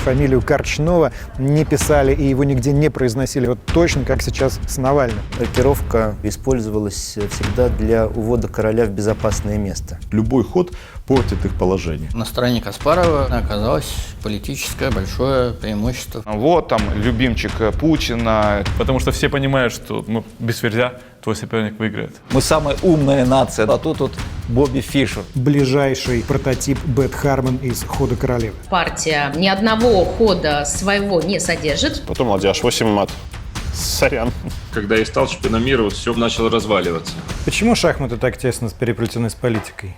фамилию Корчнова не писали и его нигде не произносили, вот точно как сейчас с Навальным. Рокировка использовалась всегда для увода короля в безопасное место. Любой ход портит их положение. На стороне Каспарова оказалось политическое большое преимущество. Вот там любимчик Путина. Потому что все понимают, что без Ферзя твой соперник выиграет. Мы самая умная нация, а тут вот Бобби Фишер. Ближайший прототип Бет Хармон из «Хода королевы». Партия ни одного хода своего не содержит. Потом ладья H8 мат. Сорян. Когда я стал чемпионом мира, все начало разваливаться. Почему шахматы так тесно переплетены с политикой?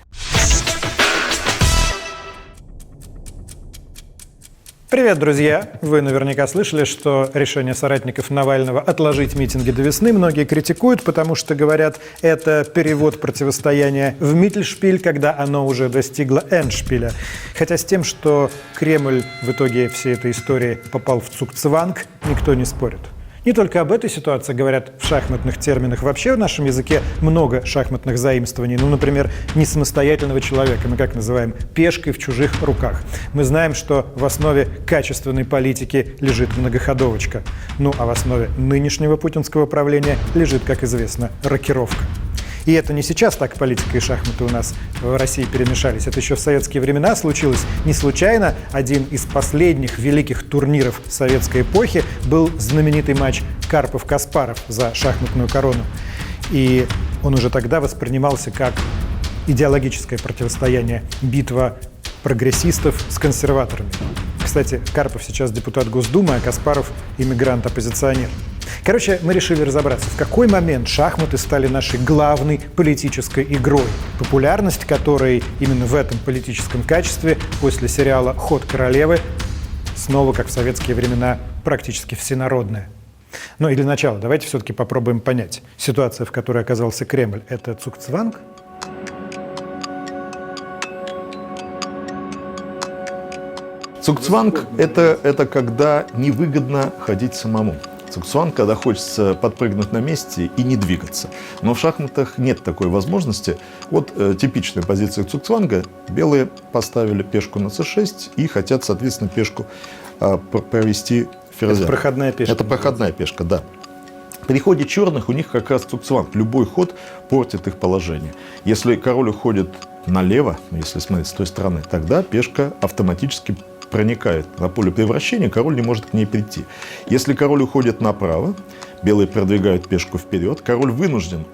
Привет, друзья! Вы наверняка слышали, что решение соратников Навального отложить митинги до весны многие критикуют, потому что, говорят, это перевод противостояния в Миттельшпиль, когда оно уже достигло эндшпиля. Хотя с тем, что Кремль в итоге всей этой истории попал в цугцванг, никто не спорит. Не только об этой ситуации говорят в шахматных терминах. Вообще в нашем языке много шахматных заимствований. Ну, например, не самостоятельного человека мы как называем пешкой в чужих руках. Мы знаем, что в основе качественной политики лежит многоходовочка. Ну, а в основе нынешнего путинского правления лежит, как известно, рокировка. И это не сейчас так политика и шахматы у нас в России перемешались. Это еще в советские времена случилось не случайно. Один из последних великих турниров советской эпохи был знаменитый матч Карпов-Каспаров за шахматную корону. И он уже тогда воспринимался как идеологическое противостояние, битва прогрессистов с консерваторами. Кстати, Карпов сейчас депутат Госдумы, а Каспаров – иммигрант-оппозиционер. Короче, мы решили разобраться, в какой момент шахматы стали нашей главной политической игрой, популярность которой именно в этом политическом качестве после сериала «Ход королевы» снова, как в советские времена, практически всенародная. Ну и для начала давайте все-таки попробуем понять, ситуация, в которой оказался Кремль – это цугцванг? Цугцванг – это когда невыгодно ходить самому. Цугцванг, когда хочется подпрыгнуть на месте и не двигаться. Но в шахматах нет такой возможности. Вот типичная позиция цугцванга. Белые поставили пешку на c6 и хотят, соответственно, пешку провести ферзя. Это проходная пешка. Это проходная пешка, да. При ходе черных у них как раз цугцванг. Любой ход портит их положение. Если король уходит налево, если смотреть с той стороны, тогда пешка автоматически проникает на поле превращения, король не может к ней прийти. Если король уходит направо, белые продвигают пешку вперед, король вынужден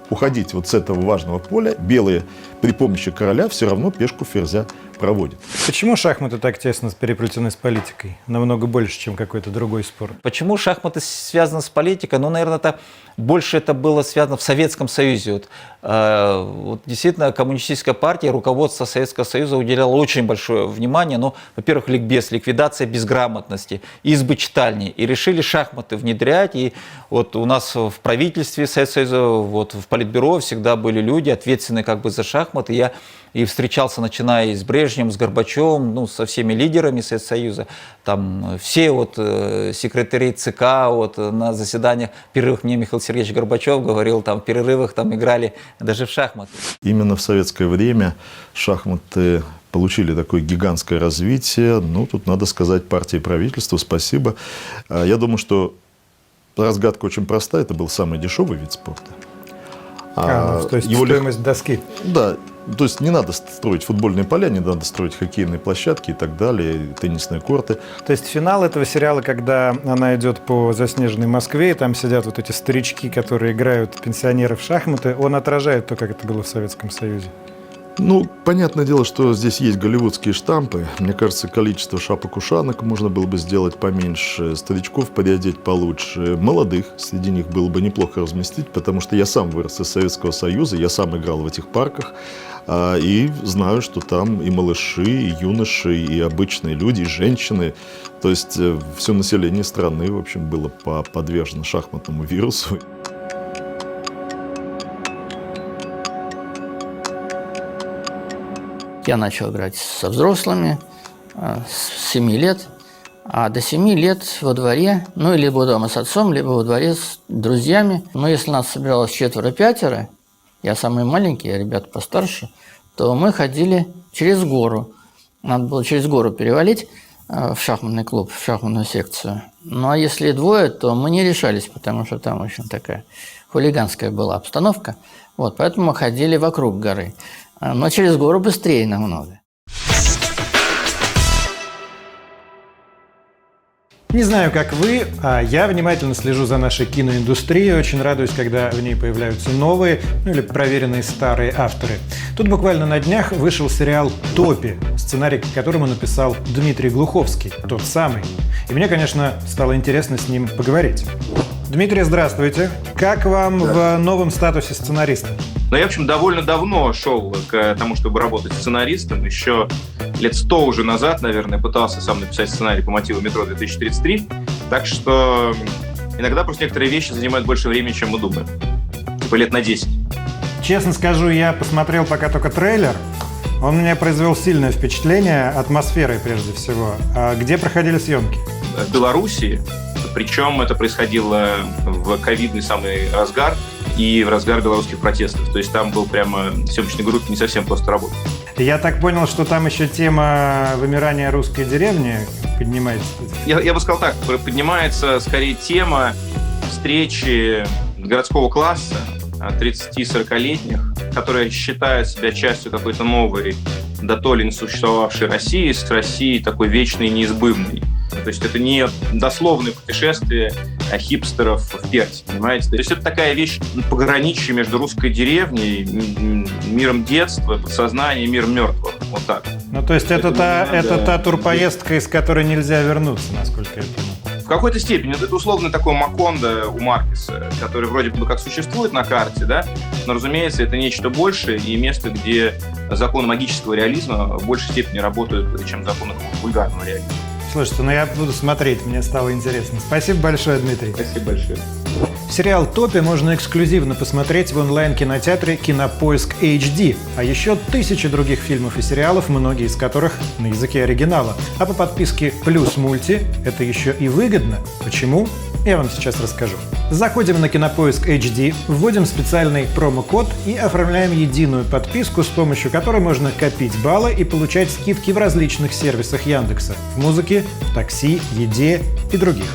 уходить вот с этого важного поля, белые при помощи короля все равно пешку ферзя проводят. Почему шахматы так тесно переплетены с политикой? Намного больше, чем какой-то другой спорт. Почему шахматы связаны с политикой? Ну, наверное, больше это было связано в Советском Союзе. Вот действительно, коммунистическая партия, руководство Советского Союза уделяло очень большое внимание. Ну, во-первых, ликбез, ликвидация безграмотности, избы читальни. И решили шахматы внедрять. И вот у нас в правительстве Советского Союза, вот в Политбюро всегда были люди, ответственные как бы за шахматы. Я и встречался, начиная с Брежневым, с Горбачевым, ну, со всеми лидерами Советского Союза. Там все вот секретари ЦК вот, на заседаниях, перерывах, мне Михаил Сергеевич Горбачев говорил, там в перерывах там играли даже в шахматы. Именно в советское время шахматы получили такое гигантское развитие. Ну, тут надо сказать партии и правительству спасибо. Я думаю, что разгадка очень простая. Это был самый дешевый вид спорта. То есть стоимость доски. Да, то есть не надо строить футбольные поля, не надо строить хоккейные площадки и так далее, теннисные корты. То есть финал этого сериала, когда она идет по заснеженной Москве, и там сидят вот эти старички, которые играют пенсионеров в шахматы, он отражает то, как это было в Советском Союзе. Ну, понятное дело, что здесь есть голливудские штампы. Мне кажется, количество шапок-ушанок можно было бы сделать поменьше, старичков пододеть получше, молодых среди них было бы неплохо разместить, потому что я сам вырос из Советского Союза, я сам играл в этих парках, и знаю, что там и малыши, и юноши, и обычные люди, и женщины. То есть все население страны, в общем, было подвержено шахматному вирусу. Я начал играть со взрослыми с 7 лет, а до 7 лет во дворе, ну, либо дома с отцом, либо во дворе с друзьями. Но если нас собиралось 4-5, я самый маленький, а ребята постарше, то мы ходили через гору. Надо было через гору перевалить. в шахматный клуб, в шахматную секцию. Ну, а если двое, то мы не решались, потому что там, в общем, такая хулиганская была обстановка. Вот, поэтому мы ходили вокруг горы. Но через гору быстрее намного. Не знаю, как вы, а я внимательно слежу за нашей киноиндустрией, очень радуюсь, когда в ней появляются новые, ну или проверенные старые авторы. Тут буквально на днях вышел сериал «Топи», сценарий к которому написал Дмитрий Глуховский, тот самый. И мне, конечно, стало интересно с ним поговорить. Дмитрий, здравствуйте. Как вам в новом статусе сценариста? Но я, в общем, довольно давно шел к тому, чтобы работать сценаристом. Еще лет 100 уже назад, наверное, пытался сам написать сценарий по мотиву «Метро-2033». Так что иногда просто некоторые вещи занимают больше времени, чем мы думаем. Типа лет на 10. Честно скажу, я посмотрел пока только трейлер. Он меня произвел сильное впечатление, атмосферой прежде всего. А где проходили съемки? В Белоруссии. Причем это происходило в ковидный самый разгар и в разгар белорусских протестов. То есть там был прямо съемочной группе не совсем просто работать. Я так понял, что там еще тема вымирания русской деревни поднимается. Я бы сказал так, поднимается скорее тема встречи городского класса 30-40-летних, которые считают себя частью какой-то новой, дотоле не существовавшей России, с Россией такой вечной и неизбывной. То есть это не дословное путешествие хипстеров в Перте, понимаете? То есть это такая вещь пограничье между русской деревней, миром детства, подсознания, миром мертвых. Вот так. Ну, то есть это та турпоездка, из которой нельзя вернуться, насколько я понял. В какой-то степени. Это условно такой Макондо у Маркеса, который вроде бы как существует на карте, да? Но, разумеется, это нечто большее и место, где законы магического реализма в большей степени работают, чем законы вульгарного реализма. Слушайте, я буду смотреть, мне стало интересно. Спасибо большое, Дмитрий. Спасибо большое. Сериал «Топи» можно эксклюзивно посмотреть в онлайн-кинотеатре «Кинопоиск HD», а еще тысячи других фильмов и сериалов, многие из которых на языке оригинала. А по подписке «Плюс мульти» это еще и выгодно. Почему? Я вам сейчас расскажу. Заходим на «Кинопоиск HD», вводим специальный промокод и оформляем единую подписку, с помощью которой можно копить баллы и получать скидки в различных сервисах Яндекса – в музыке, в такси, еде и других.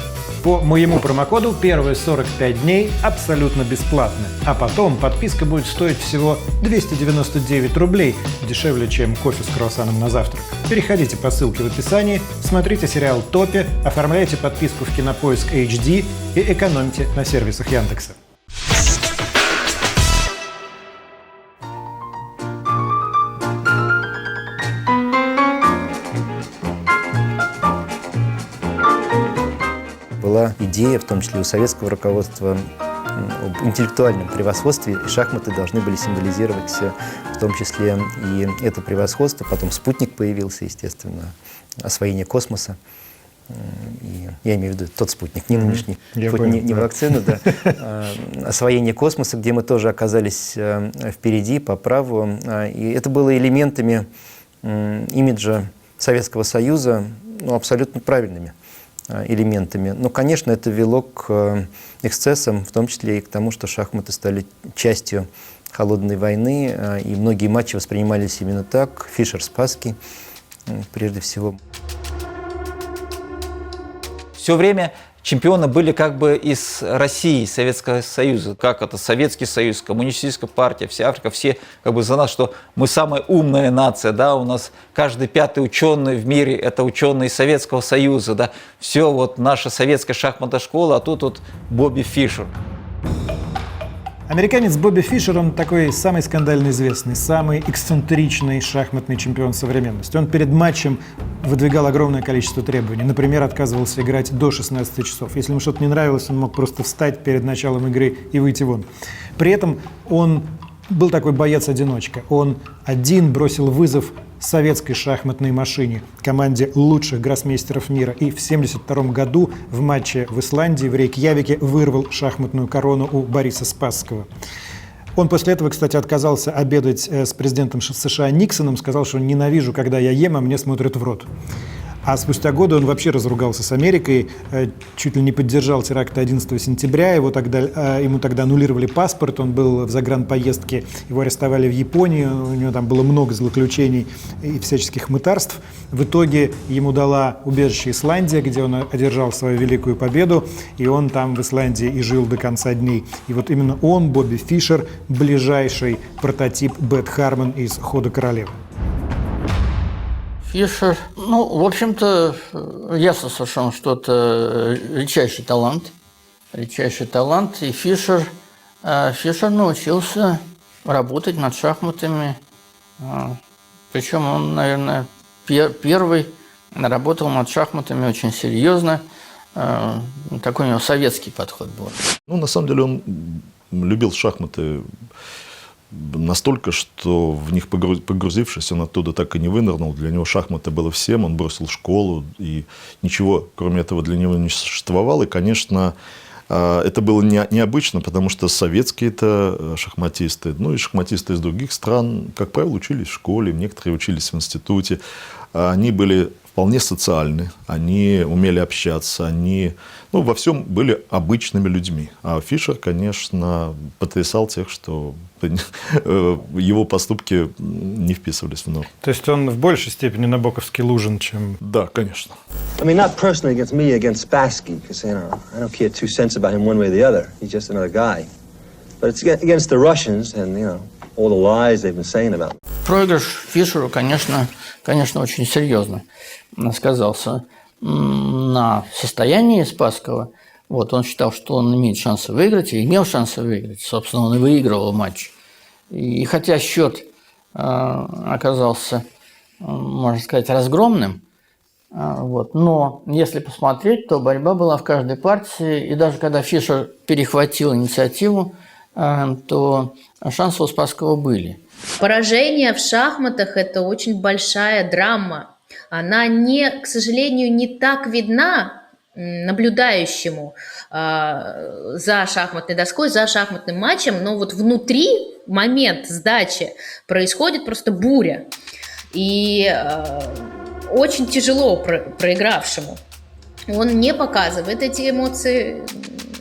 По моему промокоду первые 45 дней абсолютно бесплатны, а потом подписка будет стоить всего 299 рублей, дешевле, чем кофе с круассаном на завтрак. Переходите по ссылке в описании, смотрите сериал «Топи», оформляйте подписку в Кинопоиск HD и экономьте на сервисах Яндекса. Была идея, в том числе у советского руководства, об интеллектуальном превосходстве, и шахматы должны были символизировать в том числе и это превосходство. Потом спутник появился, естественно, освоение космоса. И я имею в виду тот спутник, не нынешний, не вакцину, да. Освоение космоса, где мы тоже оказались впереди, по праву. И это было элементами имиджа Советского Союза, абсолютно правильными элементами. Но, конечно, это вело к эксцессам, в том числе и к тому, что шахматы стали частью холодной войны, и многие матчи воспринимались именно так. Фишер-Спасский, прежде всего. Все время чемпионы были как бы из России, из Советского Союза. Как это Советский Союз, Коммунистическая партия, вся Африка, все как бы за нас, что мы самая умная нация, да, у нас каждый пятый ученый в мире – это ученый из Советского Союза, да, все вот наша советская шахматная школа, а тут вот Бобби Фишер. Американец Бобби Фишер, он такой самый скандально известный, самый эксцентричный шахматный чемпион современности. Он перед матчем выдвигал огромное количество требований. Например, отказывался играть до 16 часов. Если ему что-то не нравилось, он мог просто встать перед началом игры и выйти вон. При этом он был такой боец-одиночка. Он один бросил вызов советской шахматной машине, команде лучших гроссмейстеров мира, и в 1972 году в матче в Исландии, в Рейкьявике, вырвал шахматную корону у Бориса Спасского. Он после этого, кстати, отказался обедать с президентом США Никсоном, сказал, что ненавижу, когда я ем, а мне смотрят в рот. А спустя годы он вообще разругался с Америкой, чуть ли не поддержал теракты 11 сентября, ему тогда аннулировали паспорт, он был в загранпоездке, его арестовали в Японии, у него там было много злоключений и всяческих мытарств. В итоге ему дала убежище Исландия, где он одержал свою великую победу, и он там в Исландии и жил до конца дней. И вот именно он, Бобби Фишер, ближайший прототип Бет Хармон из «Хода королевы». Фишер, в общем-то, ясно совершенно, что это редчайший талант, и Фишер научился работать над шахматами, причем он, наверное, первый работал над шахматами очень серьезно, такой у него советский подход был. На самом деле он любил шахматы настолько, что в них погрузившись, он оттуда так и не вынырнул. Для него шахматы было всем, он бросил школу, и ничего, кроме этого, для него не существовало. И, конечно, это было необычно, потому что советские-то шахматисты, и шахматисты из других стран, как правило, учились в школе, некоторые учились в институте. Они были вполне социальны, они умели общаться, они во всем были обычными людьми. А Фишер, конечно, потрясал тех, что его поступки не вписывались в норму. То есть он в большей степени набоковский Лужин, чем... Да, конечно. I mean, not personally against me, against Spassky, because, I don't care 2 cents about him one way or the other. He's just another guy. But it's against the Russians and, all the lies they've been saying about him. Проигрыш Фишеру, конечно, очень серьезно сказался на состоянии Спасского. Он считал, что он имеет шансы выиграть, и имел шансы выиграть. Собственно, он и выигрывал матч. И хотя счет оказался, можно сказать, разгромным, но если посмотреть, то борьба была в каждой партии. И даже когда Фишер перехватил инициативу, то шансы у Спасского были. Поражение в шахматах – это очень большая драма. Она, к сожалению, не так видна наблюдающему за шахматной доской, за шахматным матчем, но внутри, в момент сдачи, происходит просто буря. И очень тяжело проигравшему. Он не показывает эти эмоции,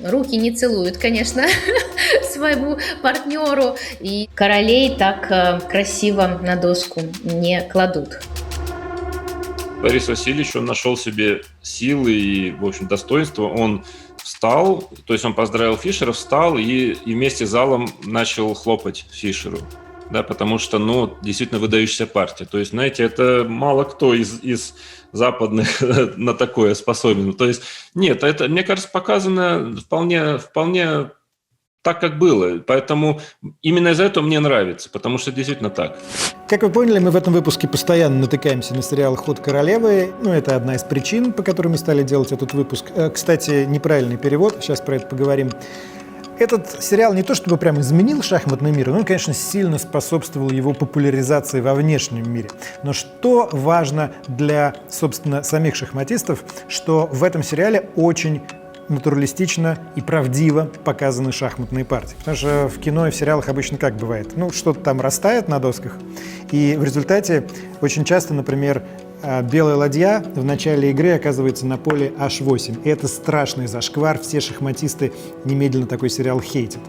руки не целует, конечно, своему партнеру. И королей так красиво на доску не кладут. Борис Васильевич, он нашел себе силы и, в общем, достоинство. Он встал, то есть он поздравил Фишера, встал и вместе с залом начал хлопать Фишеру. Да, потому что, действительно выдающаяся партия. То есть, знаете, это мало кто из западных на такое способен. То есть, нет, это, мне кажется, показано вполне так, как было. Поэтому именно из-за этого мне нравится, потому что действительно так. Как вы поняли, мы в этом выпуске постоянно натыкаемся на сериал «Ход королевы». Это одна из причин, по которой мы стали делать этот выпуск. Кстати, неправильный перевод, сейчас про это поговорим. Этот сериал не то чтобы прям изменил шахматный мир, но он, конечно, сильно способствовал его популяризации во внешнем мире. Но что важно для, собственно, самих шахматистов, что в этом сериале очень натуралистично и правдиво показаны шахматные партии. Потому что в кино и в сериалах обычно как бывает? Что-то там растает на досках, и в результате очень часто, например, белая ладья в начале игры оказывается на поле H8. И это страшный зашквар, все шахматисты немедленно такой сериал хейтят.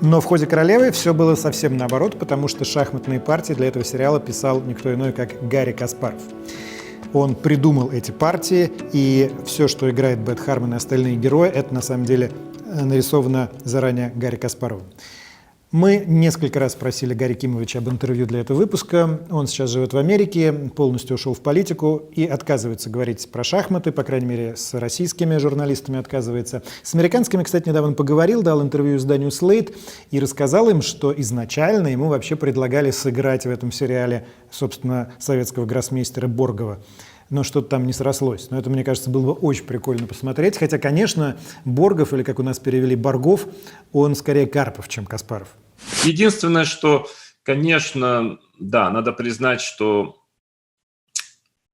Но в «Ходе королевы» все было совсем наоборот, потому что шахматные партии для этого сериала писал никто иной, как Гарри Каспаров. Он придумал эти партии, и все, что играет Бет Хармон и остальные герои, это на самом деле нарисовано заранее Гарри Каспаровым. Мы несколько раз просили Гарри Кимовича об интервью для этого выпуска. Он сейчас живет в Америке, полностью ушел в политику и отказывается говорить про шахматы, по крайней мере, с российскими журналистами отказывается. С американскими, кстати, недавно поговорил, дал интервью изданию Slate и рассказал им, что изначально ему вообще предлагали сыграть в этом сериале, собственно, советского гроссмейстера Боргова. Но что-то там не срослось. Но это, мне кажется, было бы очень прикольно посмотреть. Хотя, конечно, Боргов, или как у нас перевели, Боргов, он скорее Карпов, чем Каспаров. Единственное, что, конечно, да, надо признать, что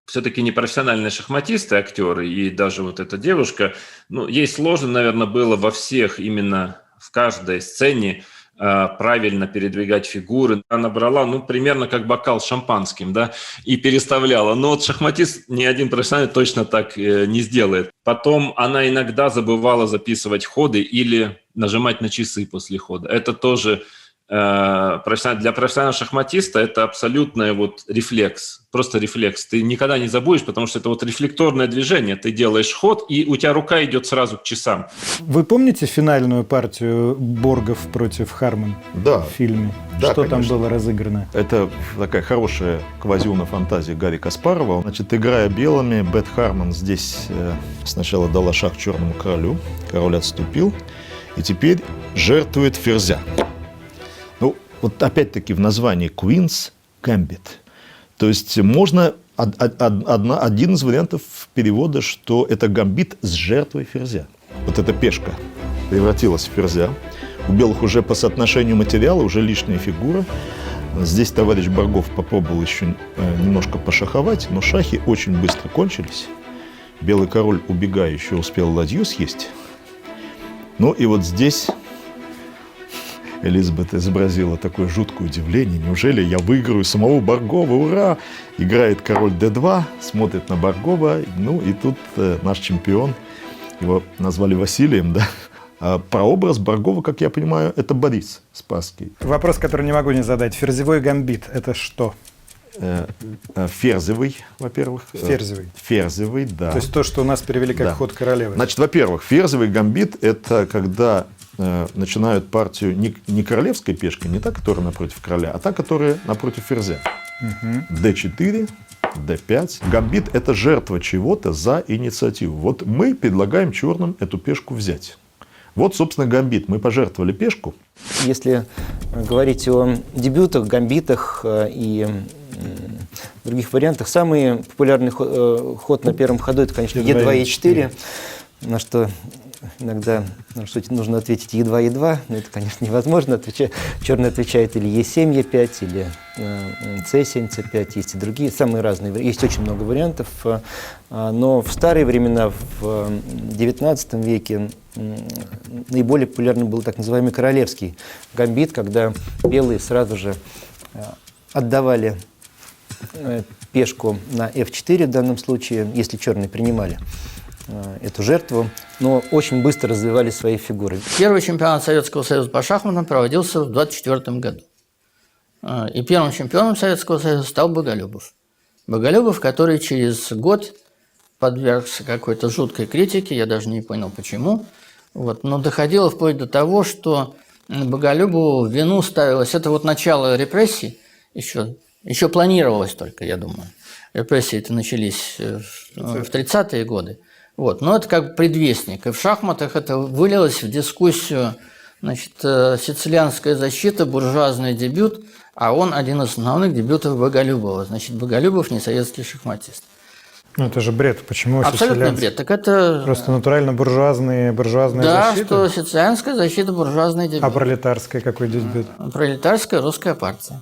все-таки непрофессиональные шахматисты, актеры, и даже вот эта девушка, ей сложно, наверное, было во всех, именно в каждой сцене правильно передвигать фигуры. Она брала, ну, примерно как бокал с шампанским, да, и переставляла. Но вот шахматист ни один профессионал точно так не сделает. Потом она иногда забывала записывать ходы или нажимать на часы после хода. Это тоже для профессионального шахматиста это абсолютный вот рефлекс, просто рефлекс. Ты никогда не забудешь, потому что это вот рефлекторное движение. Ты делаешь ход, и у тебя рука идет сразу к часам. Вы помните финальную партию Боргов против Харман Да. в фильме? Да, Что там конечно. было разыграно? Это такая хорошая квазиумная фантазия Гарри Каспарова. Значит, играя белыми, Бет Харман здесь сначала дала шах черному королю. Король отступил. И теперь жертвует ферзя. Ну, вот опять-таки в названии Queen's Gambit. То есть можно... Один из вариантов перевода, что это гамбит с жертвой ферзя. Вот эта пешка превратилась в ферзя. У белых уже по соотношению материала уже лишняя фигура. Здесь товарищ Боргов попробовал еще немножко пошаховать, но шахи очень быстро кончились. Белый король, убегая, еще успел ладью съесть. Ну и вот здесь Элизабет изобразила такое жуткое удивление. Неужели я выиграю самого Боргова? Ура! Играет король d2, смотрит на Боргова. Ну и тут наш чемпион, его назвали Василием, да? А прообраз Боргова, как я понимаю, это Борис Спасский. Вопрос, который не могу не задать. Ферзевой гамбит – это что? Ферзевый, во-первых. Ферзевый. Ферзевый, да. То есть то, что у нас перевели как Да. ход королевы. Значит, во-первых, ферзевый гамбит – это когда начинают партию не королевской пешкой, не та, которая напротив короля, а та, которая напротив ферзя. d4, d5. Гамбит – это жертва чего-то за инициативу. Вот мы предлагаем черным эту пешку взять. Вот, собственно, гамбит. Мы пожертвовали пешку. Если говорить о дебютах, гамбитах и других вариантах, самый популярный ход на первом ходу – это, конечно, Е2, Е4, на что иногда нужно ответить Е2, Е2, но это, конечно, невозможно. Черный отвечает или Е7, Е5, или С7, С5, есть и другие, самые разные. Есть очень много вариантов, но в старые времена, в XIX веке, наиболее популярным был так называемый королевский гамбит, когда белые сразу же отдавали пешку на F4 в данном случае, если черные принимали эту жертву, но очень быстро развивали свои фигуры. Первый чемпионат Советского Союза по шахматам проводился в 1924 году. И первым чемпионом Советского Союза стал Боголюбов. Боголюбов, который через год подвергся какой-то жуткой критике, я даже не понял почему. Вот. Но доходило вплоть до того, что Боголюбову в вину ставилось, это вот начало репрессий, еще планировалось только, я думаю. Репрессии-то начались в 30-е годы. Вот. Но это как предвестник. И в шахматах это вылилось в дискуссию, значит, сицилианская защита, буржуазный дебют, а он один из основных дебютов Боголюбова. Значит, Боголюбов не советский шахматист. Ну, это же бред. Почему Абсолютно бред. Так это... Просто натурально буржуазная да, защита? что сицилианская защита, буржуазный дебют. А пролетарская какой дебют? Пролетарская русская партия.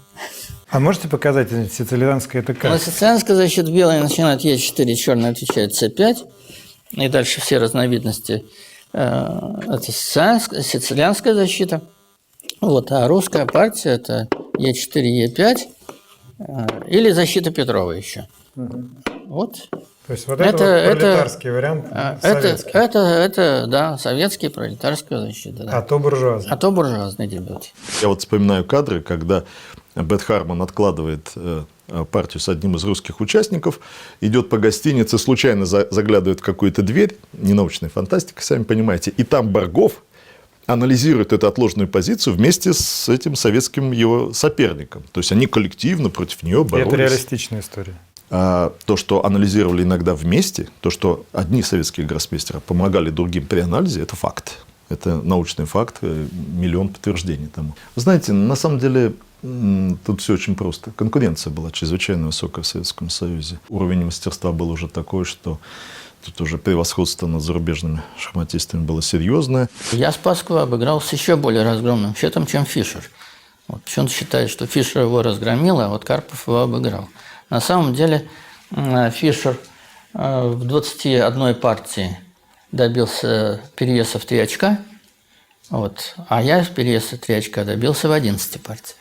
А можете показать, сицилианская это как? На сицилианской защите белые начинают Е4, черный отвечает С5. И дальше все разновидности. Это сицилианская защита. Вот, а русская партия – это Е4, Е5 или защита Петрова еще. Вот. То есть вот это вот пролетарский вариант, советский. Это, да, советский, пролетарская защита. Да. А то буржуазный. А то буржуазный дебют. Я вот вспоминаю кадры, когда Бет Харман откладывает партию с одним из русских участников, идет по гостинице, случайно заглядывает в какую-то дверь, ненаучная фантастика, сами понимаете, и там Боргов анализирует эту отложенную позицию вместе с этим советским его соперником. То есть они коллективно против нее боролись. Это реалистичная история. То, что анализировали иногда вместе, то, что одни советские гроссмейстеры помогали другим при анализе, это факт. Это научный факт, миллион подтверждений тому. Вы знаете, на самом деле тут все очень просто. Конкуренция была чрезвычайно высокая в Советском Союзе. Уровень мастерства был уже такой, что тут уже превосходство над зарубежными шахматистами было серьезное. Я Спасского обыграл с еще более разгромным счетом, чем Фишер. Вот, он считает, что Фишер его разгромил, а вот Карпов его обыграл. На самом деле Фишер в 21 партии добился перевеса в 3 очка, Вот. А я переезда 3 очка добился в 11 партиях.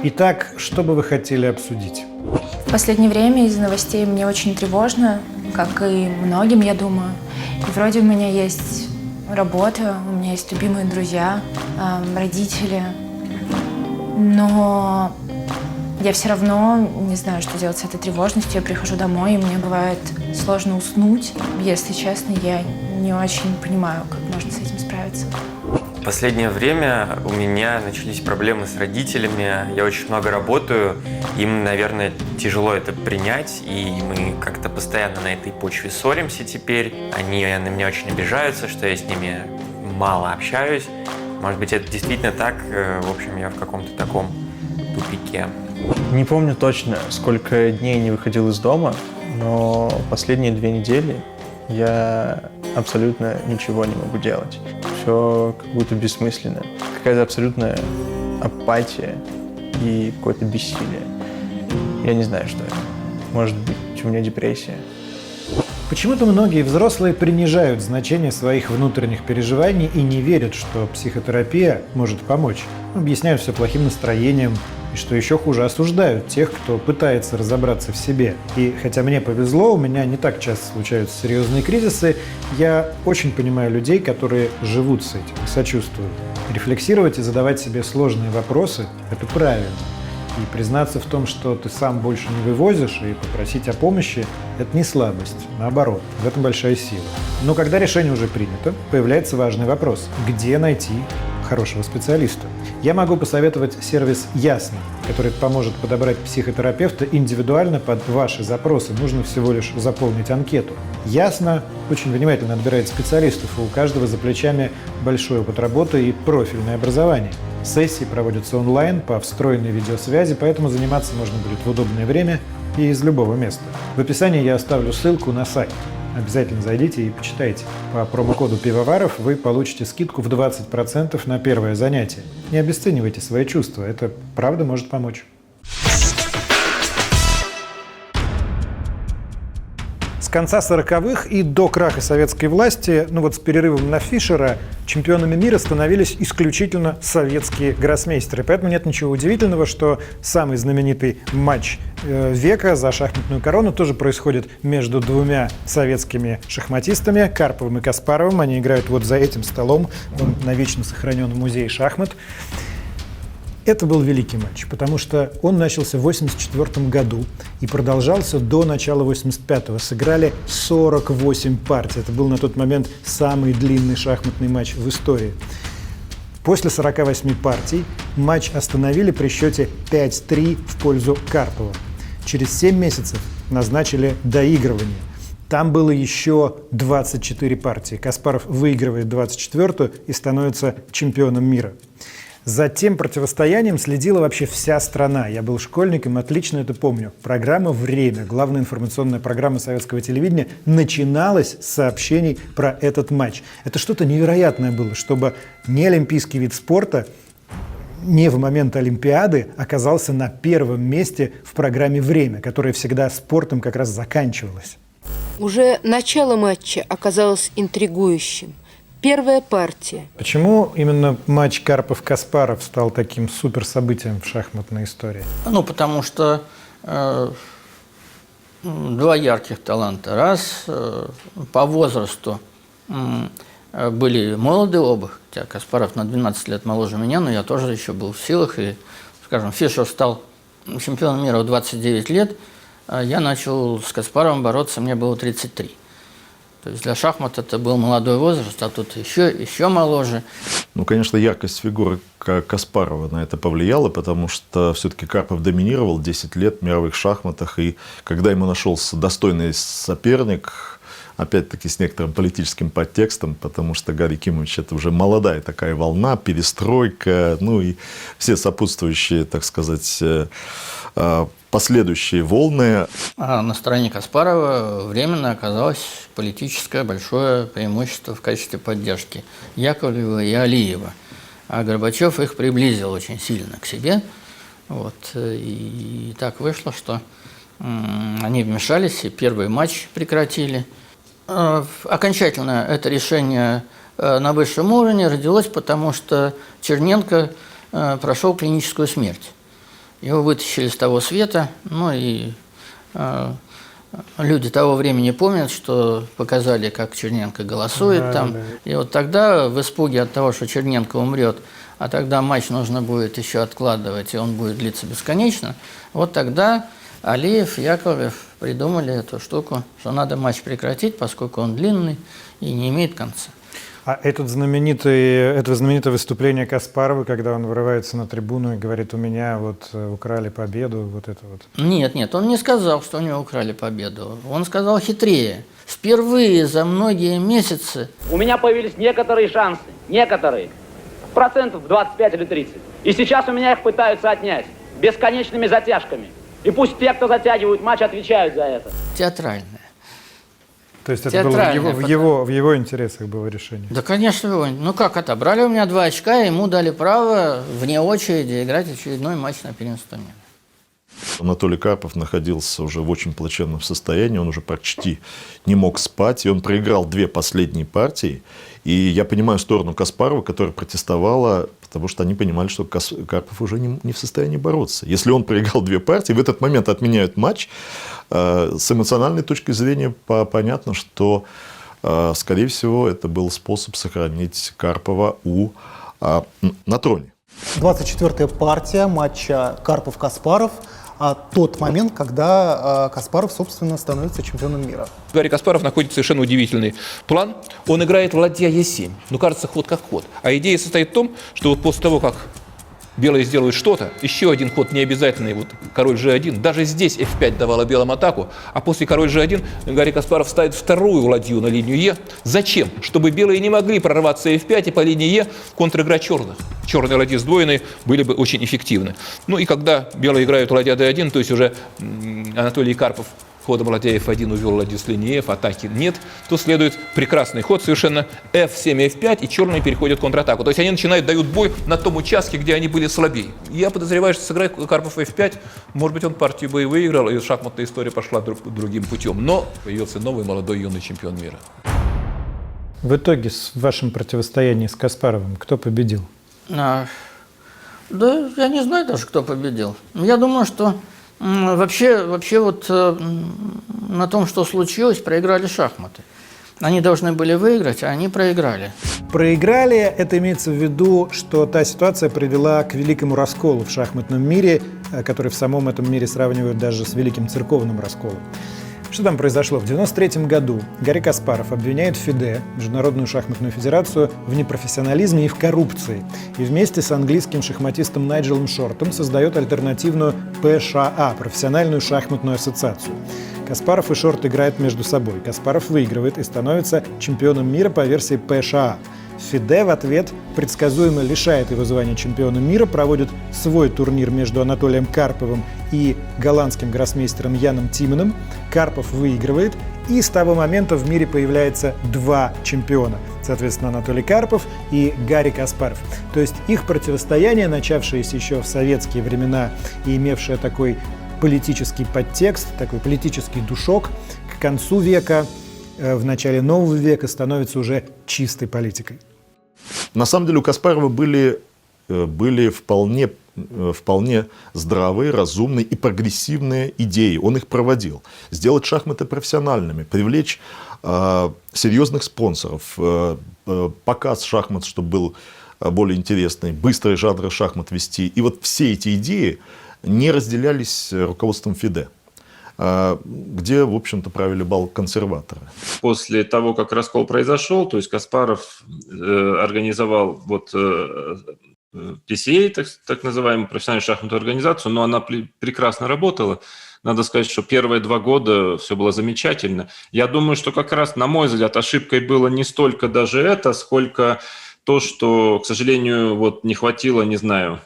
Итак, что бы вы хотели обсудить? В последнее время из новостей мне очень тревожно, как и многим, я думаю. И вроде у меня есть работа, у меня есть любимые друзья, родители, но я все равно не знаю, что делать с этой тревожностью. Я прихожу домой, и мне бывает сложно уснуть. Если честно, я не очень понимаю, как можно с этим справиться. В последнее время у меня начались проблемы с родителями. Я очень много работаю. Им, наверное, тяжело это принять. И мы как-то постоянно на этой почве ссоримся теперь. Они на меня очень обижаются, что я с ними мало общаюсь. Может быть, это действительно так. В общем, я в каком-то таком тупике. Не помню точно, сколько дней не выходил из дома, но последние 2 недели я абсолютно ничего не могу делать. Все как будто бессмысленно. Какая-то абсолютная апатия и какое-то бессилие. Я не знаю, что это. Может быть, у меня депрессия. Почему-то многие взрослые принижают значение своих внутренних переживаний и не верят, что психотерапия может помочь. Объясняют все плохим настроением и, что еще хуже, осуждают тех, кто пытается разобраться в себе. И хотя мне повезло, у меня не так часто случаются серьезные кризисы, я очень понимаю людей, которые живут с этим и сочувствуют. Рефлексировать и задавать себе сложные вопросы – это правильно. И признаться в том, что ты сам больше не вывозишь, и попросить о помощи – это не слабость. Наоборот, в этом большая сила. Но когда решение уже принято, появляется важный вопрос – где найти хорошего специалиста? Я могу посоветовать сервис «Ясно», который поможет подобрать психотерапевта индивидуально под ваши запросы. Нужно всего лишь заполнить анкету. «Ясно» очень внимательно отбирает специалистов, и у каждого за плечами большой опыт работы и профильное образование. Сессии проводятся онлайн по встроенной видеосвязи, поэтому заниматься можно будет в удобное время и из любого места. В описании я оставлю ссылку на сайт. Обязательно зайдите и почитайте. По промокоду «Пивоваров» вы получите скидку в 20% на первое занятие. Не обесценивайте свои чувства, это правда может помочь. С конца 40-х и до краха советской власти, с перерывом на Фишера, чемпионами мира становились исключительно советские гроссмейстеры. Поэтому нет ничего удивительного, что самый знаменитый матч века за шахматную корону тоже происходит между 2 советскими шахматистами, Карповым и Каспаровым. Они играют вот за этим столом, он навечно сохранен в музее шахмат. Это был великий матч, потому что он начался в 1984 году и продолжался до начала 1985-го. Сыграли 48 партий. Это был на тот момент самый длинный шахматный матч в истории. После 48 партий матч остановили при счете 5-3 в пользу Карпова. Через 7 месяцев назначили доигрывание. Там было еще 24 партии. Каспаров выигрывает 24-ю и становится чемпионом мира. За тем противостоянием следила вообще вся страна. Я был школьником, отлично это помню. Программа «Время», главная информационная программа советского телевидения, начиналась с сообщений про этот матч. Это что-то невероятное было, чтобы не олимпийский вид спорта не в момент Олимпиады оказался на первом месте в программе «Время», которая всегда спортом как раз заканчивалась. Уже начало матча оказалось интригующим. Первая партия. Почему именно матч Карпов-Каспаров стал таким суперсобытием в шахматной истории? Потому что 2 ярких таланта. Раз, по возрасту были молоды оба, хотя Каспаров на 12 лет моложе меня, но я тоже еще был в силах. И, скажем, Фишер стал чемпионом мира в 29 лет, а я начал с Каспаровым бороться, мне было 33. То есть для шахмат это был молодой возраст, а тут еще моложе. Конечно, яркость фигуры Каспарова на это повлияла, потому что все-таки Карпов доминировал 10 лет в мировых шахматах, и когда ему нашелся достойный соперник, опять-таки с некоторым политическим подтекстом, потому что Гарри Кимович — это уже молодая такая волна, перестройка, ну и все сопутствующие, так сказать, последующие волны. А на стороне Каспарова временно оказалось политическое большое преимущество в качестве поддержки Яковлева и Алиева. А Горбачев их приблизил очень сильно к себе. Вот. И так вышло, что они вмешались, и первый матч прекратили. Окончательно это решение на высшем уровне родилось, потому что Черненко прошел клиническую смерть. Его вытащили с того света, ну и люди того времени помнят, что показали, как Черненко голосует там. Да. И вот тогда в испуге от того, что Черненко умрет, а тогда матч нужно будет еще откладывать, и он будет длиться бесконечно, вот тогда Алиев, Яковлев придумали эту штуку, что надо матч прекратить, поскольку он длинный и не имеет конца. А это знаменитое выступление Каспарова, когда он вырывается на трибуну и говорит: у меня вот украли победу, вот это вот. Нет, он не сказал, что у него украли победу. Он сказал хитрее. Впервые за многие месяцы у меня появились некоторые шансы, процентов 25 или 30. И сейчас у меня их пытаются отнять бесконечными затяжками. И пусть те, кто затягивают матч, отвечают за это. Театральное. То есть это было в его интересах было решение? Да, конечно. Ну как, отобрали у меня 2 очка, и ему дали право вне очереди играть очередной матч на первенство мира. Анатолий Карпов находился уже в очень плачевном состоянии, он уже почти не мог спать, и он проиграл 2 последние партии. И я понимаю сторону Каспарова, которая протестовала, потому что они понимали, что Карпов уже не в состоянии бороться. Если он проиграл 2 партии, в этот момент отменяют матч, с эмоциональной точки зрения понятно, что, скорее всего, это был способ сохранить Карпова на троне. 24-я партия матча Карпов-Каспаров. Тот момент, когда Каспаров, собственно, становится чемпионом мира. Гарри Каспаров находит совершенно удивительный план. Он играет ладья Е7. Ну, кажется, ход как ход. А идея состоит в том, что вот после того, как белые сделают что-то, еще один ход необязательный, вот король G1, даже здесь F5 давала белым атаку, а после король G1 Гарри Каспаров ставит вторую ладью на линию Е. Зачем? Чтобы белые не могли прорваться F5 и по линии Е контр-игра черных. Черные ладьи сдвоенные были бы очень эффективны. Ну и когда белые играют ладья D1, то есть уже Анатолий Карпов ходом ладья F1 увел ладью с линии F, атаки нет, то следует прекрасный ход совершенно F7, F5, и черные переходят в контратаку. То есть они дают бой на том участке, где они были слабее. Я подозреваю, что сыграет Карпов F5, может быть, он партию бы и выиграл, и шахматная история пошла другим путем. Но появился новый молодой юный чемпион мира. В итоге в вашем противостоянии с Каспаровым кто победил? Да, я не знаю даже, кто победил. Я думаю, что вообще вот на том, что случилось, проиграли шахматы. Они должны были выиграть, а они проиграли. Проиграли, это имеется в виду, что та ситуация привела к великому расколу в шахматном мире, который в самом этом мире сравнивают даже с великим церковным расколом. Что там произошло? В 1993 году Гарри Каспаров обвиняет ФИДЕ, Международную шахматную федерацию, в непрофессионализме и в коррупции. И вместе с английским шахматистом Найджелом Шортом создает альтернативную ПША, профессиональную шахматную ассоциацию. Каспаров и Шорт играют между собой. Каспаров выигрывает и становится чемпионом мира по версии ПША. ФИДЕ в ответ предсказуемо лишает его звания чемпиона мира, проводит свой турнир между Анатолием Карповым и голландским гроссмейстером Яном Тиманом. Карпов выигрывает, и с того момента в мире появляется 2 чемпиона. Соответственно, Анатолий Карпов и Гарри Каспаров. То есть их противостояние, начавшееся еще в советские времена и имевшее такой политический подтекст, такой политический душок, к концу века, в начале нового века становится уже чистой политикой. На самом деле у Каспарова были вполне здравые, разумные и прогрессивные идеи. Он их проводил. Сделать шахматы профессиональными, привлечь серьезных спонсоров, показ шахмат, чтобы был более интересный, быстрые жанры шахмат вести. И вот все эти идеи не разделялись руководством ФИДЕ, где, в общем-то, правили бал консерваторы. После того, как раскол произошел, то есть Каспаров организовал PCA, так называемую профессиональную шахматную организацию, но она прекрасно работала. Надо сказать, что первые 2 года все было замечательно. Я думаю, что как раз, на мой взгляд, ошибкой было не столько даже это, сколько то, что, к сожалению, вот не хватило, не знаю,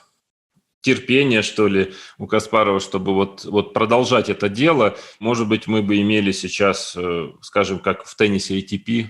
терпения, что ли, у Каспарова, чтобы вот продолжать это дело. Может быть, мы бы имели сейчас, скажем, как в теннисе ATP.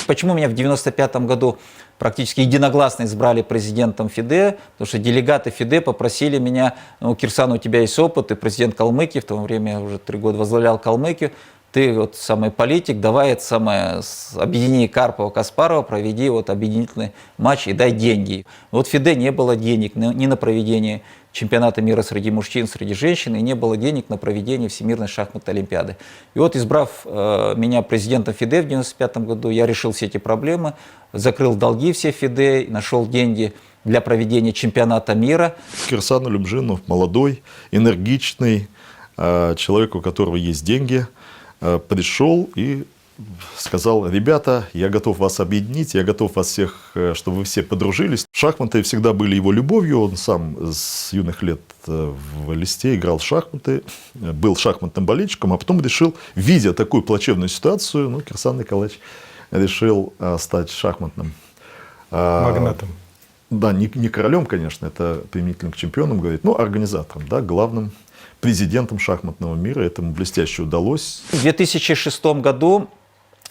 Почему меня в 1995 году практически единогласно избрали президентом ФИДЕ? Потому что делегаты ФИДЕ попросили меня: Кирсан, у тебя есть опыт, ты президент Калмыкии, в то время я уже 3 года возглавлял Калмыкию, ты вот самый политик, давай это самое, объедини Карпова-Каспарова, проведи вот объединительный матч и дай деньги. Вот в ФИДЕ не было денег ни на проведение чемпионата мира среди мужчин, среди женщин, и не было денег на проведение Всемирной шахматной олимпиады. И вот, избрав меня президентом ФИДЕ в 1995 году, я решил все эти проблемы, закрыл долги все ФИДЕ, нашел деньги для проведения чемпионата мира. Кирсан Алимжинов молодой, энергичный, человек, у которого есть деньги, пришел и сказал: ребята, я готов вас объединить, я готов вас всех, чтобы вы все подружились. Шахматы всегда были его любовью, он сам с юных лет в листе играл в шахматы, был шахматным болельщиком, а потом решил, видя такую плачевную ситуацию, Кирсан Николаевич решил стать шахматным магнатом. Да, не королем, конечно, это применительно к чемпионам говорит, но организатором, да, главным президентом шахматного мира. Этому блестяще удалось. В 2006 году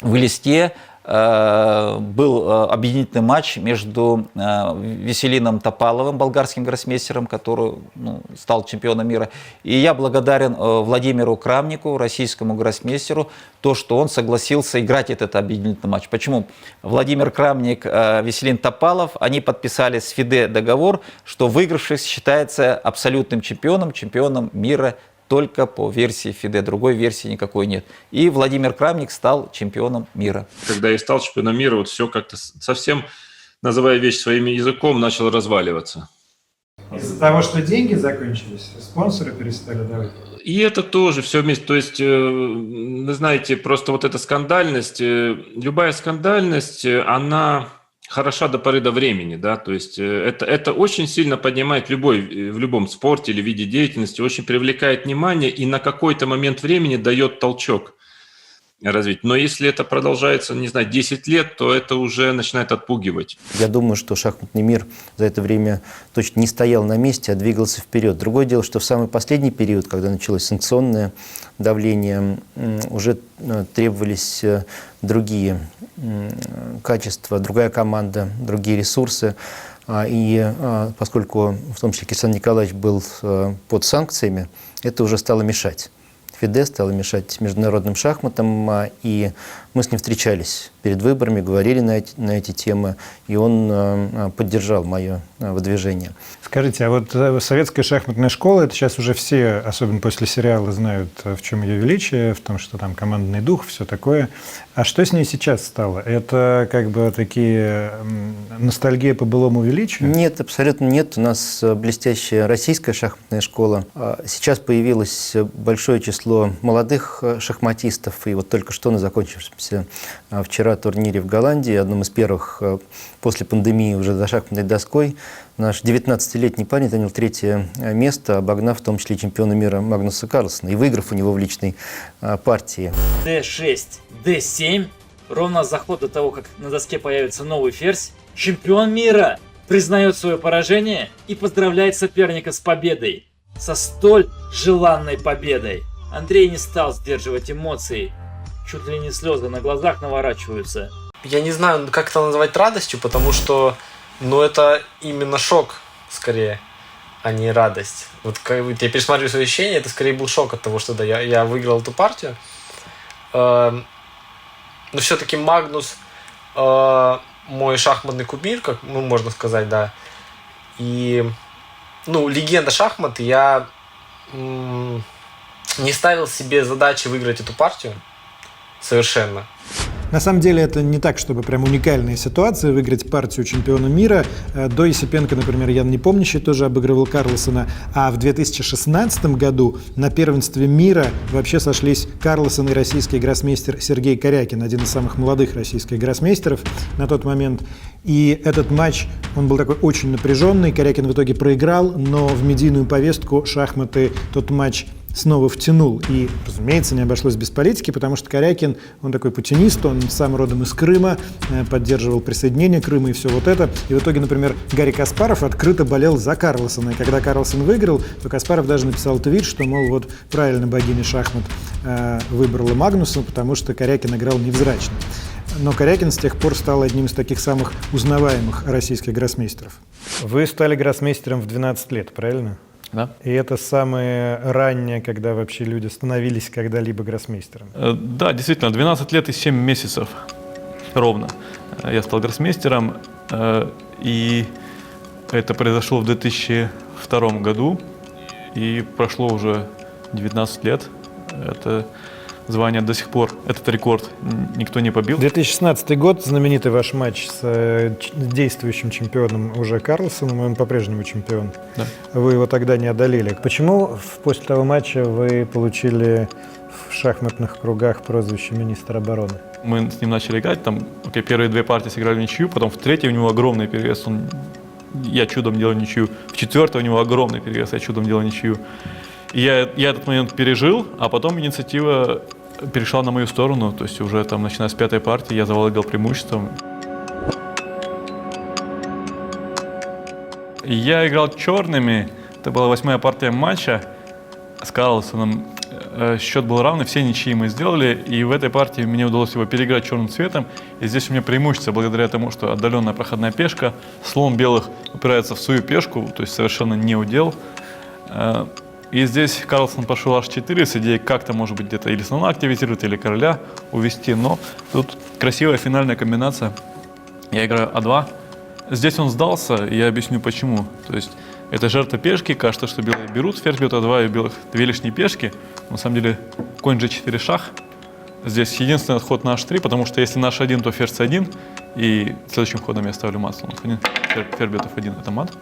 в Элисте был объединительный матч между Веселином Топаловым, болгарским гроссмейстером, который стал чемпионом мира. И я благодарен Владимиру Крамнику, российскому гроссмейстеру, то, что он согласился играть этот объединительный матч. Почему? Владимир Крамник, Веселин Топалов, они подписали с ФИДЕ договор, что выигравший считается абсолютным чемпионом мира только по версии ФИДЕ, другой версии никакой нет. И Владимир Крамник стал чемпионом мира. Когда я стал чемпионом мира, вот все как-то совсем, называя вещь своим языком, начало разваливаться. Из-за того, что деньги закончились, спонсоры перестали давать? И это тоже все вместе. То есть, вы знаете, просто вот эта скандальность, любая скандальность, она хороша до поры до времени, да, то есть это очень сильно поднимает в любом спорте или виде деятельности, очень привлекает внимание и на какой-то момент времени дает толчок развить. Но если это продолжается, 10 лет, то это уже начинает отпугивать. Я думаю, что шахматный мир за это время точно не стоял на месте, а двигался вперед. Другое дело, что в самый последний период, когда началось санкционное давление, уже требовались другие качества, другая команда, другие ресурсы. И поскольку в том числе Кирсан Николаевич был под санкциями, это уже стало мешать. ФИДЕ стало мешать международным шахматам, и мы с ним встречались перед выборами, говорили на эти темы, и он поддержал мое выдвижение. Скажите, а вот советская шахматная школа, это сейчас уже все, особенно после сериала, знают, в чем ее величие, в том, что там командный дух, все такое. А что с ней сейчас стало? Это как бы такие ностальгия по былому величию? Нет, абсолютно нет. У нас блестящая российская шахматная школа. Сейчас появилось большое число молодых шахматистов, и вот только что на закончившемся вчера турнире в Голландии, одном из первых после пандемии уже за шахматной доской, наш 19-летний парень занял 3-е место, обогнав в том числе чемпиона мира Магнуса Карлсона и выиграв у него в личной партии. D6, D7, ровно за ход до того, как на доске появится новый ферзь, чемпион мира признает свое поражение и поздравляет соперника с победой. Со столь желанной победой. Андрей не стал сдерживать эмоции. Чуть ли не слезы на глазах наворачиваются. Я не знаю, как это назвать радостью, потому что это именно шок, скорее, а не радость. Вот я пересматриваю свои ощущения, это скорее был шок от того, что да, я выиграл эту партию. Но все-таки Магнус мой шахматный кумир, как можно сказать, да. И легенда шахмат, я не ставил себе задачи выиграть эту партию совершенно. На самом деле это не так, чтобы прям уникальная ситуация выиграть партию чемпиона мира. До Есипенко, например, Ян Непомнящий тоже обыгрывал Карлосона, а в 2016 году на первенстве мира вообще сошлись Карлосон и российский гроссмейстер Сергей Корякин, один из самых молодых российских гроссмейстеров на тот момент. И этот матч, он был такой очень напряженный, Корякин в итоге проиграл, но в медийную повестку шахматы тот матч снова втянул. И, разумеется, не обошлось без политики, потому что Корякин, он такой путинист, он сам родом из Крыма, поддерживал присоединение Крыма и все вот это. И в итоге, например, Гарри Каспаров открыто болел за Карлосона. И когда Карлосон выиграл, то Каспаров даже написал твит, что, мол, вот правильно богиня шахмат выбрала Магнуса, потому что Корякин играл невзрачно. Но Корякин с тех пор стал одним из таких самых узнаваемых российских гроссмейстеров. Вы стали гроссмейстером в 12 лет, правильно? Да. И это самое раннее, когда вообще люди становились когда-либо гроссмейстером. Да, действительно, 12 лет и 7 месяцев ровно я стал гроссмейстером, и это произошло в 2002 году, и прошло уже 19 лет. Это звание до сих пор, этот рекорд никто не побил. 2016 год, знаменитый ваш матч с действующим чемпионом уже Карлосоном, он по-прежнему чемпион. Да. Вы его тогда не одолели. Почему после того матча вы получили в шахматных кругах прозвище министра обороны? Мы с ним начали играть, там первые две партии сыграли в ничью, потом в третьей у него огромный перевес, я чудом делал ничью, в четвертой у него огромный перевес, я чудом делал ничью. И я этот момент пережил, а потом инициатива перешла на мою сторону, то есть уже там, начиная с пятой партии, я завладел преимуществом. И я играл черными, это была 8-я партия матча с Карлосоном. Счет был равный, все ничьи мы сделали, и в этой партии мне удалось его переиграть черным цветом. И здесь у меня преимущество благодаря тому, что отдаленная проходная пешка, слон белых упирается в свою пешку, то есть совершенно не удел. И здесь Карлсон пошел h4 с идеей как-то, может быть, где-то или слона активизировать, или короля увести. Но тут красивая финальная комбинация. Я играю а2. Здесь он сдался, и я объясню почему. То есть это жертва пешки, кажется, что белые берут, ферзь бьет а2, и у белых две лишние пешки. На самом деле конь g4 шах. Здесь единственный отход на h3, потому что если на h1, то ферзь c1, и следующим ходом я ставлю мат. Ферзь бьет f1, это мат.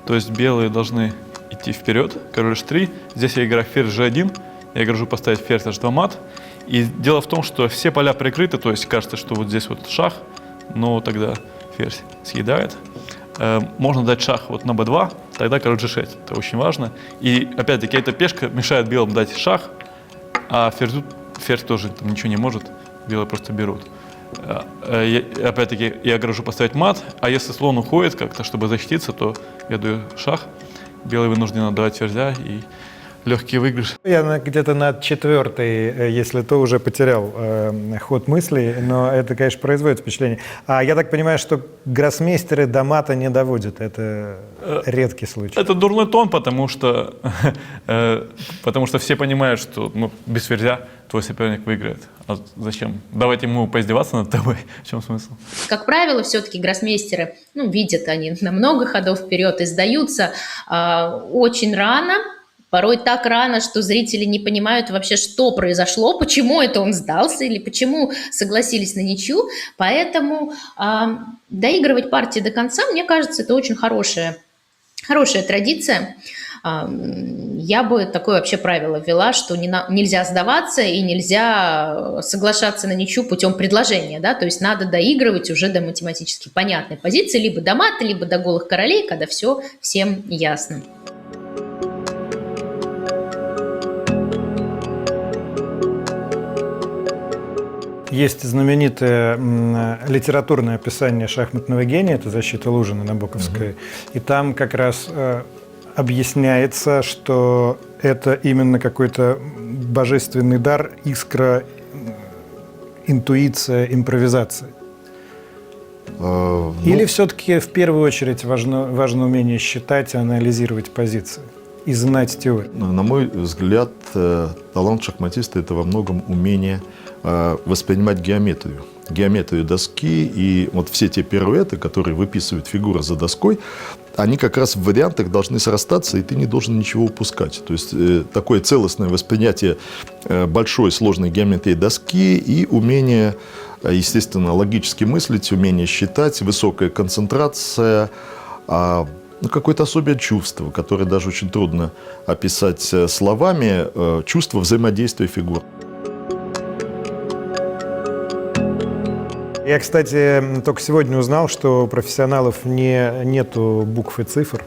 То есть белые должны идти вперед, король h3. Здесь я играю ферзь g1, я грожу поставить ферзь h2 мат. И дело в том, что все поля прикрыты, то есть кажется, что вот здесь вот шах, но тогда ферзь съедает. Можно дать шах вот на b2, тогда король g6, это очень важно. И опять-таки эта пешка мешает белым дать шах, а ферзь тоже там ничего не может, белые просто берут. Опять-таки я грожу поставить мат, а если слон уходит как-то, чтобы защититься, то я даю шах. Белый вынужден отдавать ферзя, и легкий выигрыш. Я где-то на четвертой, если то, уже потерял ход мыслей, но это, конечно, производит впечатление. А я так понимаю, что гроссмейстеры до мата не доводят. Это редкий случай. Это дурной тон, потому что все понимают, что без ферзя твой соперник выиграет. А зачем? Давайте ему поиздеваться над тобой. В чем смысл? Как правило, все-таки гроссмейстеры, видят они на много ходов вперед и сдаются очень рано. Порой так рано, что зрители не понимают вообще, что произошло, почему это он сдался или почему согласились на ничью. Поэтому доигрывать партии до конца, мне кажется, это очень хорошая традиция. Я бы такое вообще правило ввела, что нельзя сдаваться и нельзя соглашаться на ничью путем предложения. Да? То есть надо доигрывать уже до математически понятной позиции, либо до мата, либо до голых королей, когда все всем ясно. Есть знаменитое литературное описание шахматного гения, это «Защита Лужина» Набоковская, и там как раз объясняется, что это именно какой-то божественный дар, искра, интуиция, импровизация. Или все-таки в первую очередь важно умение считать и анализировать позиции и знать теорию? На мой взгляд, талант шахматиста – это во многом умение воспринимать геометрию доски, и вот все те пируэты, которые выписывают фигуры за доской, они как раз в вариантах должны срастаться, и ты не должен ничего упускать. То есть такое целостное воспринятие большой сложной геометрии доски и умение естественно, логически мыслить, умение считать, высокая концентрация, какое-то особое чувство, которое даже очень трудно описать словами, чувство взаимодействия фигур. Я, кстати, только сегодня узнал, что у профессионалов нету букв и цифр,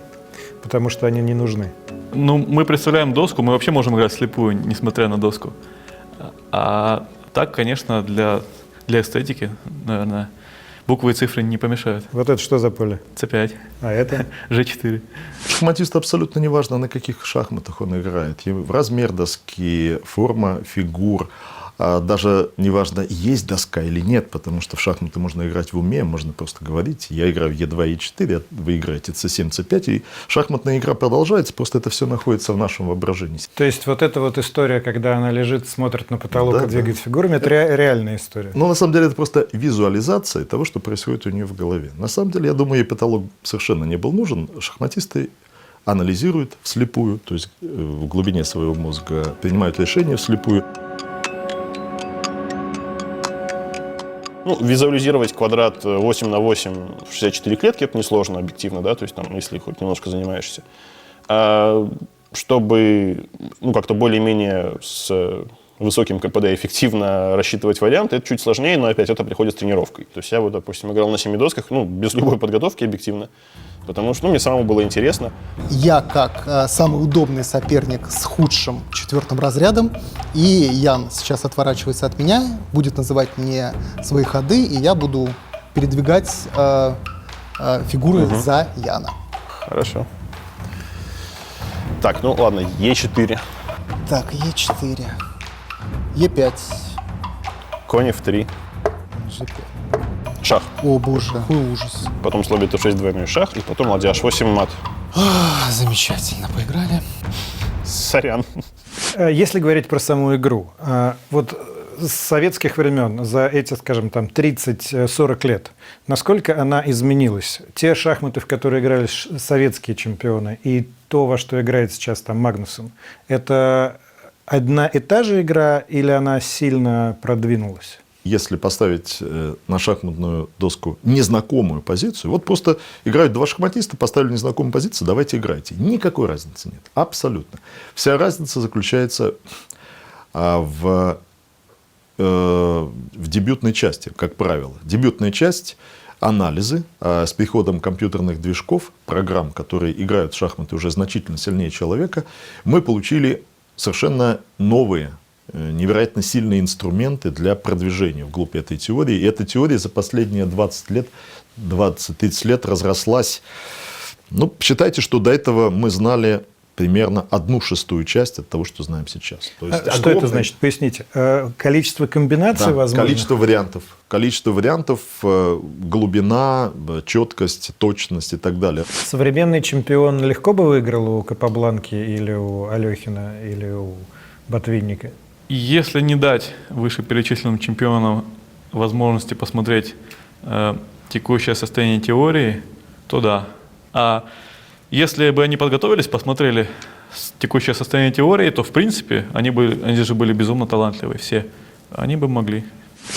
потому что они не нужны. Ну, мы представляем доску, мы вообще можем играть слепую, несмотря на доску. А так, конечно, для эстетики, наверное, буквы и цифры не помешают. Вот это что за поле? C5. А это? G4. Шахматисту абсолютно не важно, на каких шахматах он играет. Размер доски, форма фигур. Даже не важно, есть доска или нет, потому что в шахматы можно играть в уме, можно просто говорить. Я играю в Е2, Е4, вы играете C7, C5, и шахматная игра продолжается, просто это все находится в нашем воображении. То есть вот эта вот история, когда она лежит, смотрит на потолок и двигает фигурами, это реальная история? Ну, на самом деле, это просто визуализация того, что происходит у нее в голове. На самом деле, я думаю, ей потолок совершенно не был нужен. Шахматисты анализируют вслепую, то есть в глубине своего мозга принимают решения вслепую. Ну, визуализировать квадрат 8 на 8 в 64 клетки, это несложно объективно, да, то есть там, если хоть немножко занимаешься. Чтобы, как-то более-менее с высоким КПД эффективно рассчитывать варианты, это чуть сложнее, но опять это приходит с тренировкой. То есть я вот, допустим, играл на 7 досках, без любой подготовки объективно, потому что мне самому было интересно. Я как самый удобный соперник с худшим 4-м разрядом, и Ян сейчас отворачивается от меня, будет называть мне свои ходы, и я буду передвигать фигуры за Яна. Хорошо. Так, ладно, Е4. Так, Е4. Е5. Конь F3. G5. Шах. О боже, какой ужас. Потом слон b6 двойной шах, и потом ладья h8 мат. Замечательно, поиграли. Сорян. Если говорить про саму игру, вот с советских времен, за эти, скажем, там 30-40 лет, насколько она изменилась? Те шахматы, в которые играли советские чемпионы, и то, во что играет сейчас там Магнусон, это одна и та же игра или она сильно продвинулась? Если поставить на шахматную доску незнакомую позицию, вот просто играют два шахматиста, поставили незнакомую позицию, давайте играйте. Никакой разницы нет. Абсолютно. Вся разница заключается в дебютной части, как правило. Дебютная часть — анализы с приходом компьютерных движков, программ, которые играют в шахматы уже значительно сильнее человека, мы получили совершенно новые, невероятно сильные инструменты для продвижения вглубь этой теории. И эта теория за последние 20-30 лет разрослась. Считайте, что до этого мы знали примерно 1/6 часть от того, что знаем сейчас. То есть что это значит? Поясните. Количество комбинаций, возможно? Количество вариантов, глубина, четкость, точность и так далее. Современный чемпион легко бы выиграл у Капабланки или у Алехина, или у Ботвинника? Если не дать вышеперечисленным чемпионам возможности посмотреть текущее состояние теории, то да. А если бы они подготовились, посмотрели текущее состояние теории, то в принципе они же были безумно талантливы все. Они бы могли.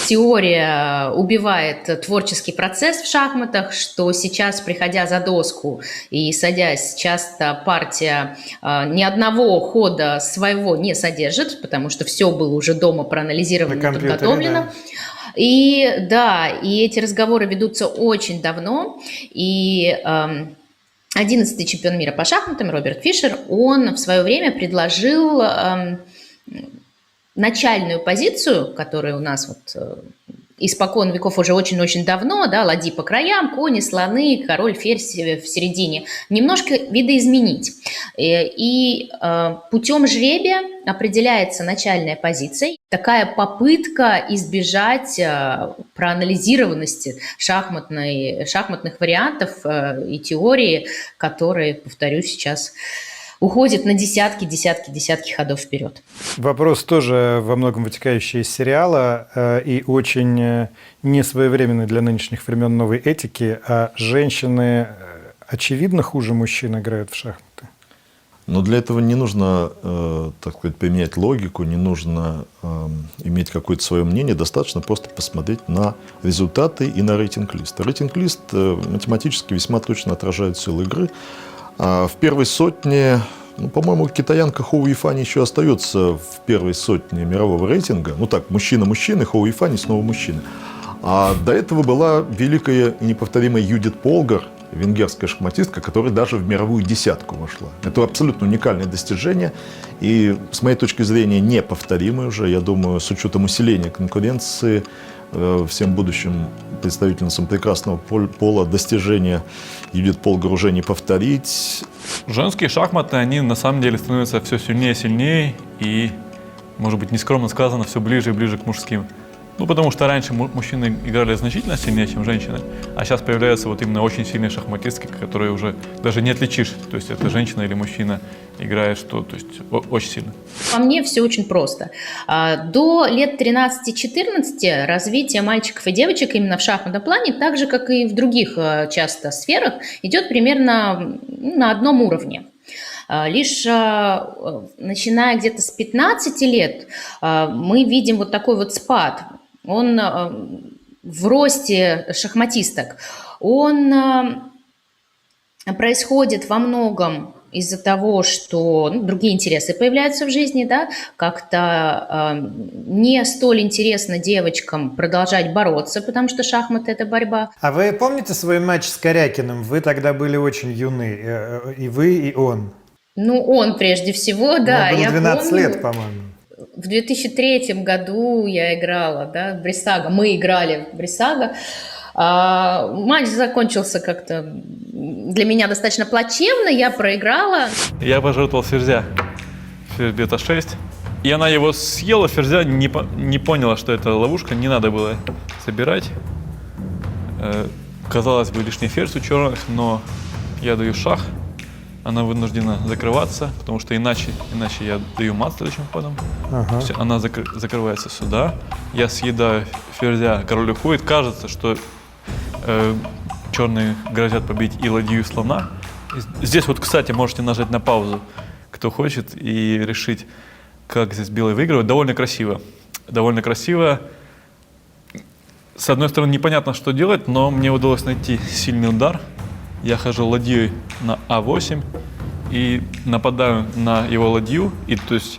Теория убивает творческий процесс в шахматах, что сейчас, приходя за доску и садясь, часто партия ни одного хода своего не содержит, потому что все было уже дома проанализировано и подготовлено. Да. И эти разговоры ведутся очень давно, и 11-й чемпион мира по шахматам Роберт Фишер, он в свое время предложил начальную позицию, которая у нас испокон веков уже очень-очень давно, ладьи по краям, кони, слоны, король, ферзь в середине, немножко видоизменить. И путем жребия определяется начальная позиция. Такая попытка избежать проанализированности шахматных вариантов и теории, которые, повторюсь, сейчас уходит на десятки ходов вперед. Вопрос тоже во многом вытекающий из сериала и очень несвоевременный для нынешних времен новой этики. А женщины, очевидно, хуже мужчин играют в шахматы? Но для этого не нужно, так сказать, применять логику, не нужно иметь какое-то свое мнение, достаточно просто посмотреть на результаты и на рейтинг-лист. Рейтинг-лист математически весьма точно отражает силу игры. В первой сотне, ну, по-моему, китаянка Хоу Ифани еще остается в первой сотне мирового рейтинга. Ну так, мужчина-мужчина, Хоу Ифани снова мужчина. А до этого была великая и неповторимая Юдит Полгар, венгерская шахматистка, которая даже в мировую десятку вошла. Это абсолютно уникальное достижение и, с моей точки зрения, неповторимое уже. Я думаю, с учетом усиления конкуренции, всем будущим представительницам прекрасного пола достижения Юдит Полгар уже не повторить. Женские шахматы, они на самом деле становятся все сильнее и сильнее, и, может быть, нескромно сказано, все ближе и ближе к мужским. Ну, потому что раньше мужчины играли значительно сильнее, чем женщины, а сейчас появляются вот именно очень сильные шахматистки, которые уже даже не отличишь, то есть это женщина или мужчина играет, что, то есть очень сильно. По мне все очень просто. До лет 13-14 развитие мальчиков и девочек именно в шахматном плане, так же, как и в других часто сферах, идет примерно на одном уровне. Лишь начиная где-то с 15 лет мы видим вот такой вот спад. Он в росте шахматисток, он происходит во многом из-за того, что другие интересы появляются в жизни, да, как-то не столь интересно девочкам продолжать бороться, потому что шахматы – это борьба. А вы помните свой матч с Корякиным? Вы тогда были очень юны, и вы, и он. Ну, он прежде всего, да. Ему было 12 помню, лет, по-моему. В 2003 году я играла, да, в Брисаго. Мы играли в Брисаго. Матч закончился как-то для меня достаточно плачевно. Я проиграла. Я пожертвовал ферзя. Ферзь бета 6. И она его съела, ферзя не поняла, что это ловушка. Не надо было собирать. Казалось бы, лишний ферзь у черных, но я даю шах. Она вынуждена закрываться, потому что иначе я даю мат следующим ходом. Ага. Она закрывается сюда. Я съедаю ферзя, король уходит. Кажется, что черные грозят побить и ладью, и слона. Здесь вот, кстати, можете нажать на паузу, кто хочет, и решить, как здесь белые выигрывают. Довольно красиво. Довольно красиво. С одной стороны, непонятно, что делать, но мне удалось найти сильный удар. Я хожу ладьей на А8 и нападаю на его ладью. И то есть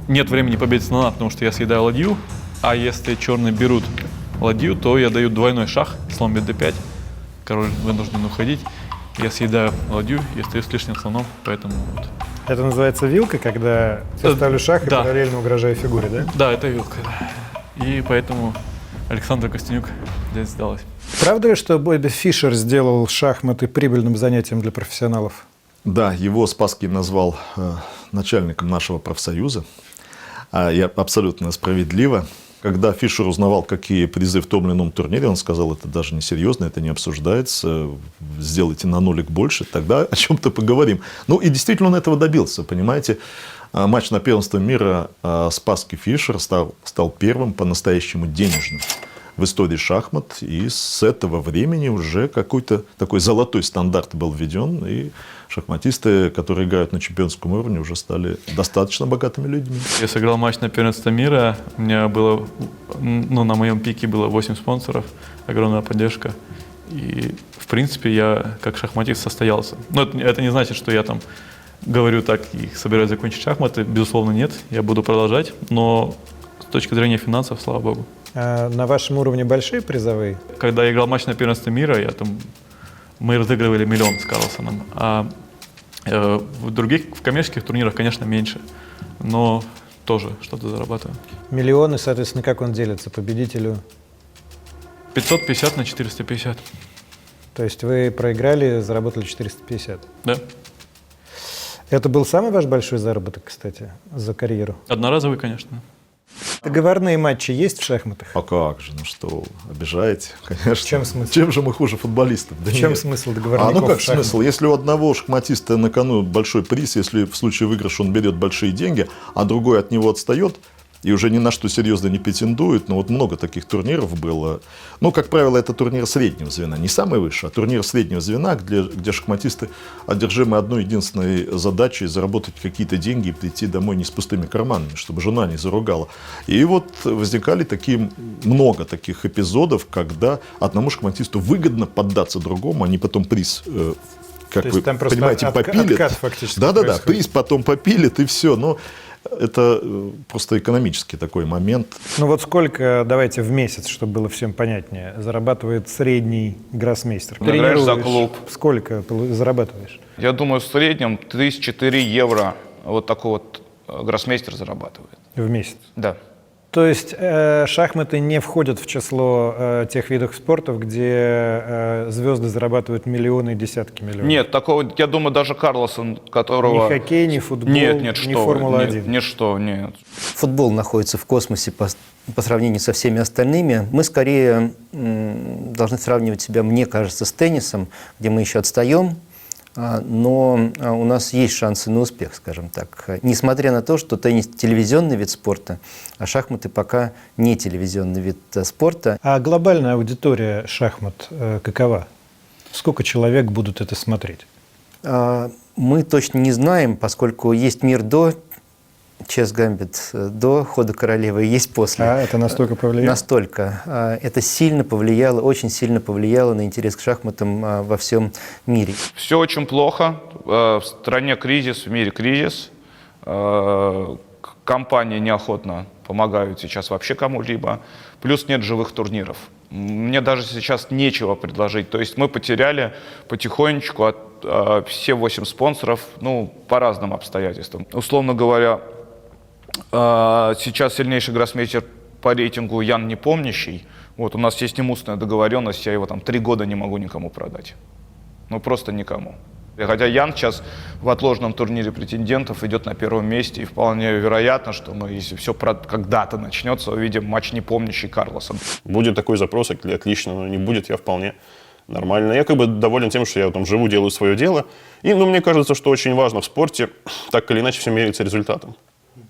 нет времени победить слона, потому что я съедаю ладью. А если черные берут ладью, то я даю двойной шах, слон бьет d5. Король вынужден уходить. Я съедаю ладью, я стою с лишним слоном, поэтому вот. Это называется вилка, когда я ставлю шах и параллельно угрожаю фигуре, да? Да, это вилка. И поэтому Александр Костенюк здесь сдалась. Правда ли, что Бобби Фишер сделал шахматы прибыльным занятием для профессионалов? Да, его Спасский назвал начальником нашего профсоюза. И абсолютно справедливо. Когда Фишер узнавал, какие призы в том или ином турнире, он сказал, это даже не серьезно, это не обсуждается, сделайте на нолик больше, тогда о чем-то поговорим. Ну и действительно он этого добился, понимаете. Матч на первенство мира Спасский Фишер стал первым по-настоящему денежным в истории шахмат, и с этого времени уже какой-то такой золотой стандарт был введен, и шахматисты, которые играют на чемпионском уровне, уже стали достаточно богатыми людьми. Я сыграл матч на первенство мира, у меня было, на моем пике было 8 спонсоров, огромная поддержка, и в принципе я как шахматист состоялся. Но это не значит, что я там говорю так и собираюсь закончить шахматы, безусловно нет, я буду продолжать, но с точки зрения финансов, слава богу. А на вашем уровне большие призовые? Когда я играл матч на первенство мира, мы разыгрывали миллион с Карлсоном. А в коммерческих турнирах, конечно, меньше, но тоже что-то зарабатываем. Миллионы, соответственно, как он делится победителю? 550 на 450. То есть вы проиграли, заработали 450? Да. Это был самый ваш большой заработок, кстати, за карьеру? Одноразовый, конечно. Договорные матчи есть в шахматах? А как же, ну что, обижаете, конечно. В чем смысл? Чем же мы хуже футболистов? Да в чем смысл договорников? Ну как смысл? Если у одного шахматиста на кону большой приз, если в случае выигрыша он берет большие деньги, а другой от него отстает, и уже ни на что серьезно не претендуют, но вот много таких турниров было. Ну, как правило, это турнир среднего звена, не самый высший, а турнир среднего звена, где шахматисты одержимы одной единственной задачей — заработать какие-то деньги и прийти домой не с пустыми карманами, чтобы жена не заругала. И вот возникали много таких эпизодов, когда одному шахматисту выгодно поддаться другому, они потом приз, как вы понимаете, попилят. Откат фактически Да-да-да, происходит. приз потом попилит, и все. Но это просто экономический такой момент. Ну вот сколько, давайте в месяц, чтобы было всем понятнее, зарабатывает средний гроссмейстер? Играешь за Тренируешь, клуб. Сколько зарабатываешь? Я думаю, в среднем 1004 евро вот такой вот гроссмейстер зарабатывает. В месяц? Да. То есть шахматы не входят в число тех видов спорта, где звезды зарабатывают миллионы и десятки миллионов? Нет, такого, я думаю, даже Карлосон, которого... Ни хоккей, ни футбол, нет, ни что вы, Формула-1? нет. Футбол находится в космосе по сравнению со всеми остальными. Мы скорее должны сравнивать себя, мне кажется, с теннисом, где мы еще отстаем, но у нас есть шансы на успех, скажем так. Несмотря на то, что теннис – телевизионный вид спорта, а шахматы пока не телевизионный вид спорта. А глобальная аудитория шахмат какова? Сколько человек будут это смотреть? Мы точно не знаем, поскольку есть мир до Чес Гамбит, до хода королевы, и есть после. А это настолько повлияло? Настолько. Это сильно повлияло, очень сильно повлияло на интерес к шахматам во всем мире. Все очень плохо. В стране кризис, в мире кризис. Компании неохотно помогают сейчас вообще кому-либо. Плюс нет живых турниров. Мне даже сейчас нечего предложить. То есть мы потеряли потихонечку все 8 спонсоров, ну, по разным обстоятельствам. Условно говоря, сейчас сильнейший гроссмейстер по рейтингу Ян Непомнящий. Вот, у нас есть неустная договоренность, я его там 3 года не могу никому продать. Ну, просто никому. Хотя Ян сейчас в отложенном турнире претендентов идет на первом месте, и вполне вероятно, что мы, если все когда-то начнется, увидим матч Непомнящий Карлосон. Будет такой запрос, отлично, но не будет, я вполне нормально. Я как бы доволен тем, что я там живу, делаю свое дело. И мне кажется, что очень важно в спорте, так или иначе, все меряется результатом.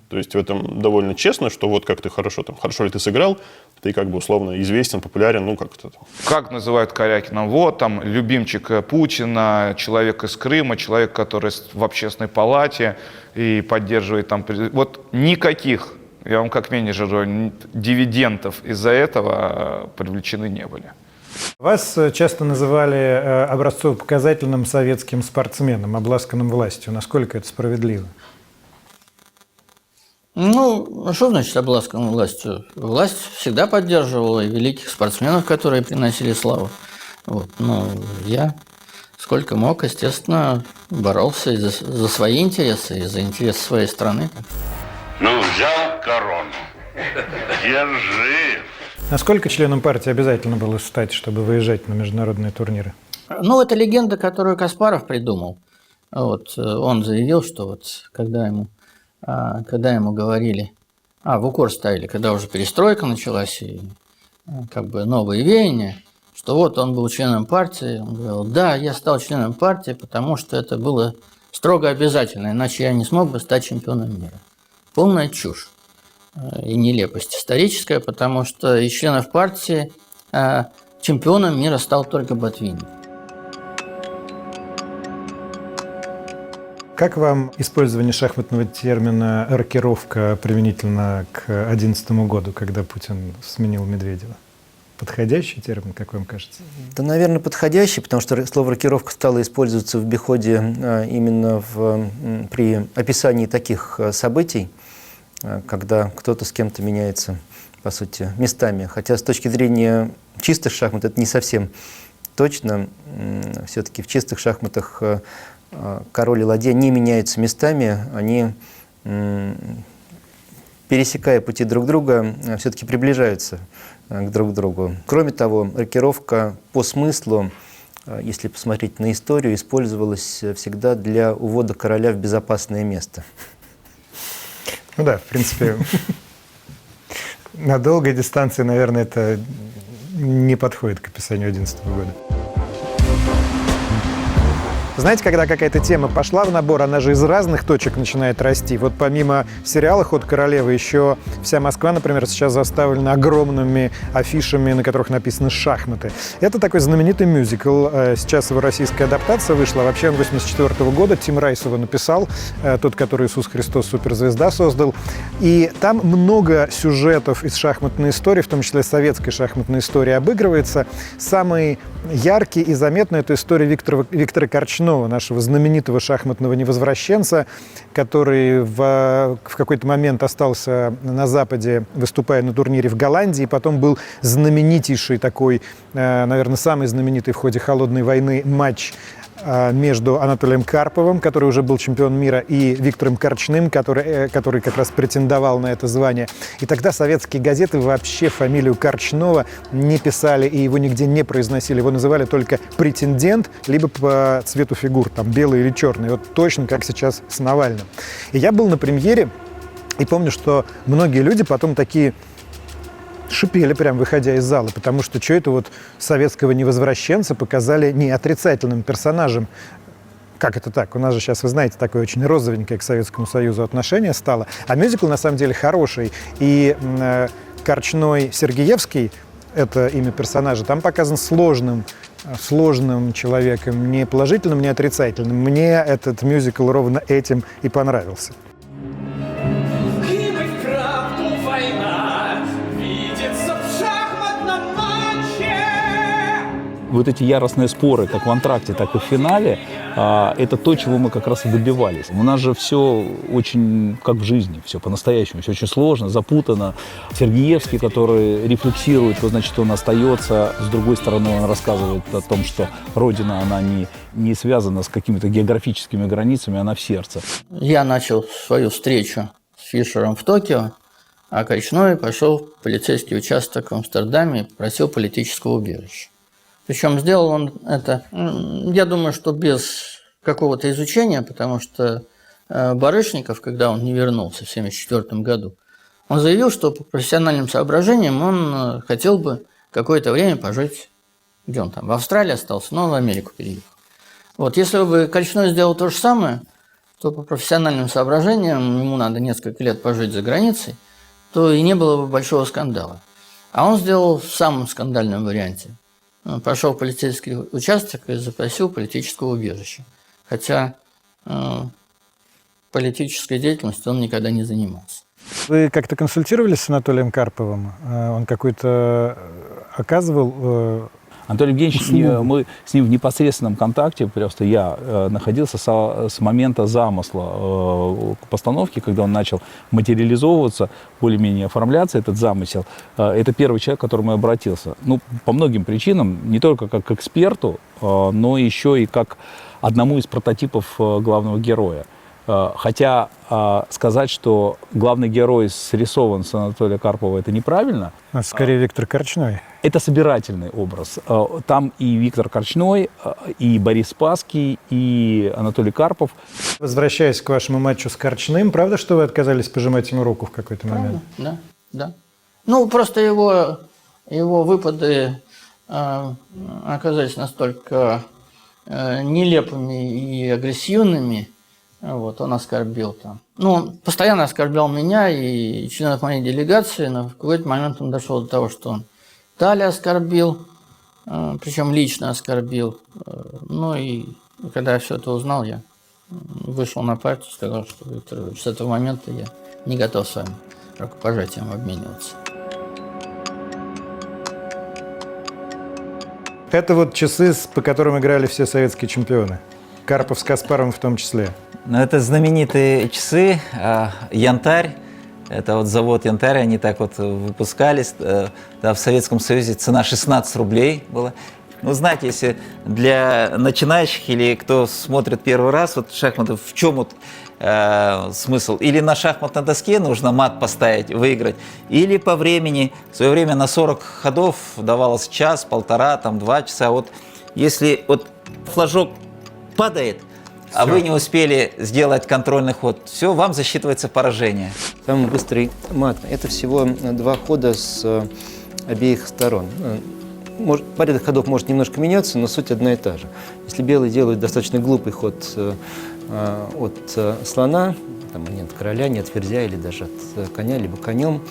То есть в этом довольно честно, что вот как ты хорошо ли ты сыграл, ты как бы условно известен, популярен, ну как-то. Как называют Корякина? Вот там любимчик Путина, человек из Крыма, человек, который в общественной палате и поддерживает там... Вот никаких, я вам как менеджеру, дивидендов из-за этого привлечены не были. Вас часто называли образцово-показательным советским спортсменом, обласканным властью. Насколько это справедливо? Ну, что значит обласканной властью? Власть всегда поддерживала и великих спортсменов, которые приносили славу. Вот. Но я сколько мог, естественно, боролся и за свои интересы, и за интересы своей страны. Ну, взял корону. Держи. Насколько членам партии обязательно было стать, чтобы выезжать на международные турниры? Ну, это легенда, которую Каспаров придумал. Вот. Он заявил, что вот когда ему говорили, в укор ставили, когда уже перестройка началась и как бы новые веяния, что вот он был членом партии, он говорил, да, я стал членом партии, потому что это было строго обязательно, иначе я не смог бы стать чемпионом мира. Полная чушь и нелепость историческая, потому что из членов партии чемпионом мира стал только Ботвинник. Как вам использование шахматного термина «рокировка» применительно к 2011 году, когда Путин сменил Медведева? Подходящий термин, как вам кажется? Да, наверное, подходящий, потому что слово «рокировка» стало использоваться в обиходе именно при описании таких событий, когда кто-то с кем-то меняется, по сути, местами. Хотя с точки зрения чистых шахмат это не совсем точно. Все-таки в чистых шахматах король и ладья не меняются местами, они, пересекая пути друг друга, все-таки приближаются к друг другу. Кроме того, рокировка по смыслу, если посмотреть на историю, использовалась всегда для увода короля в безопасное место. Ну да, в принципе, на долгой дистанции, наверное, это не подходит к описанию 2011 года. Знаете, когда какая-то тема пошла в набор, она же из разных точек начинает расти. Вот помимо сериала «Ход королевы» еще вся Москва, например, сейчас заставлена огромными афишами, на которых написано «Шахматы». Это такой знаменитый мюзикл. Сейчас его российская адаптация вышла. Вообще он 1984 года. Тим Райс его написал, тот, который «Иисус Христос. Суперзвезда» создал. И там много сюжетов из шахматной истории, в том числе советской шахматной истории, обыгрывается. Самый яркий и заметный — это история Виктора Корчнова, нашего знаменитого шахматного невозвращенца, который в какой-то момент остался на Западе, выступая на турнире в Голландии, и потом был знаменитейший такой, наверное, самый знаменитый в ходе «Холодной войны» матч между Анатолием Карповым, который уже был чемпион мира, и Виктором Корчным, который как раз претендовал на это звание. И тогда советские газеты вообще фамилию Корчнова не писали и его нигде не произносили. Его называли только претендент, либо по цвету фигур, там белый или черный. Вот точно как сейчас с Навальным. И я был на премьере и помню, что многие люди потом такие шипели, прям выходя из зала, потому что это вот советского невозвращенца показали не отрицательным персонажем. Как это так? У нас же сейчас, вы знаете, такое очень розовенькое к Советскому Союзу отношение стало. А мюзикл на самом деле хороший. И Корчной Сергеевский, это имя персонажа, там показан сложным человеком, не положительным, не отрицательным. Мне этот мюзикл ровно этим и понравился. Вот эти яростные споры, как в антракте, так и в финале, это то, чего мы как раз и добивались. У нас же все очень, как в жизни, все по-настоящему, все очень сложно, запутано. Сергеевский, который рефлексирует, вот, значит, он остается, с другой стороны, он рассказывает о том, что Родина, она не связана с какими-то географическими границами, она в сердце. Я начал свою встречу с Фишером в Токио, а Корчной пошел в полицейский участок в Амстердаме и просил политического убежища. Причем сделал он это, я думаю, что без какого-то изучения, потому что Барышников, когда он не вернулся в 1974 году, он заявил, что по профессиональным соображениям он хотел бы какое-то время пожить, где он там, в Австралии остался, но он в Америку переехал. Вот, если бы Корчной сделал то же самое, то по профессиональным соображениям ему надо несколько лет пожить за границей, то и не было бы большого скандала. А он сделал в самом скандальном варианте. Пошел в полицейский участок и запросил политического убежища. Хотя политической деятельностью он никогда не занимался. Вы как-то консультировались с Анатолием Карповым? Он какой-то оказывал... Анатолий Евгеньевич, мы с ним в непосредственном контакте, просто я находился с момента замысла постановки, когда он начал материализовываться, более-менее оформляться, этот замысел. Это первый человек, к которому я обратился. Ну, по многим причинам, не только как к эксперту, но еще и как одному из прототипов главного героя. Хотя сказать, что главный герой срисован с Анатолия Карпова, это неправильно. Скорее Виктор Корчной. Это собирательный образ. Там и Виктор Корчной, и Борис Спасский, и Анатолий Карпов. Возвращаясь к вашему матчу с Корчным, правда, что вы отказались пожимать ему руку в какой-то момент? Да. Ну, просто его выпады оказались настолько нелепыми и агрессивными. Вот, он оскорбил там. Ну, он постоянно оскорблял меня и членов моей делегации, но в какой-то момент он дошел до того, что он Таля оскорбил, причем лично оскорбил. Ну и когда я все это узнал, я вышел на партию, сказал, что Виктор Ильич, с этого момента я не готов с вами рукопожатием обмениваться. Это вот часы, по которым играли все советские чемпионы. Карпов с Каспаровым в том числе. Ну, это знаменитые часы «Янтарь». Это вот завод «Янтарь», они так вот выпускались. Да, в Советском Союзе цена 16 рублей была. Ну, знаете, если для начинающих или кто смотрит первый раз, вот шахматы, в чем вот смысл? Или на шахматной доске нужно мат поставить, выиграть, или по времени. В свое время на 40 ходов давалось час, полтора, там 2 часа. Вот если вот флажок падает, а вы не успели сделать контрольный ход, все, вам засчитывается поражение. Самый быстрый мат – это всего 2 хода с обеих сторон. порядок ходов может немножко меняться, но суть одна и та же. Если белые делают достаточно глупый ход от слона, там, не от короля, не от ферзя или даже от коня, либо конем,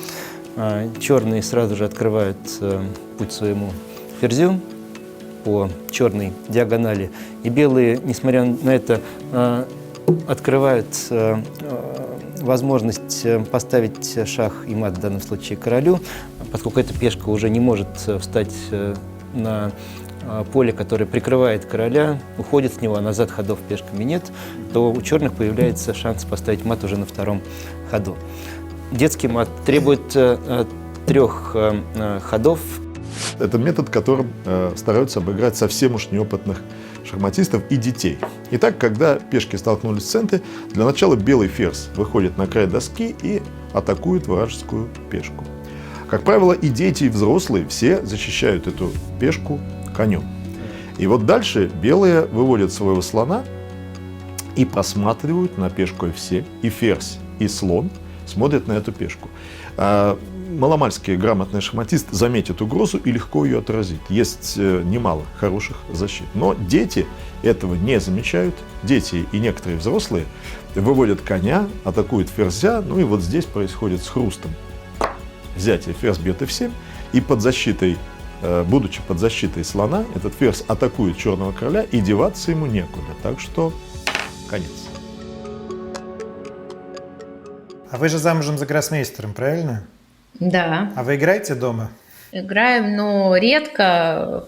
черные сразу же открывают путь своему ферзю по черной диагонали, и белые, несмотря на это, открывают возможность поставить шах и мат, в данном случае королю, поскольку эта пешка уже не может встать на поле, которое прикрывает короля, уходит с него, а назад ходов пешками нет, то у черных появляется шанс поставить мат уже на втором ходу. Детский мат требует 3 ходов. Это метод, которым стараются обыграть совсем уж неопытных шахматистов и детей. Итак, когда пешки столкнулись в центре, для начала белый ферзь выходит на край доски и атакует вражескую пешку. Как правило, и дети, и взрослые все защищают эту пешку конем. И вот дальше белые выводят своего слона и просматривают на пешку F7, и ферзь, и слон смотрят на эту пешку. Маломальски грамотный шахматист заметит угрозу и легко ее отразит. Есть немало хороших защит. Но дети этого не замечают. Дети и некоторые взрослые выводят коня, атакуют ферзя. Ну и вот здесь происходит с хрустом взятие. Ферзь бьет F7. И под защитой, будучи под защитой слона, этот ферзь атакует черного короля, и деваться ему некуда. Так что конец. А вы же замужем за гроссмейстером, правильно? Да. А вы играете дома? Играем, но редко,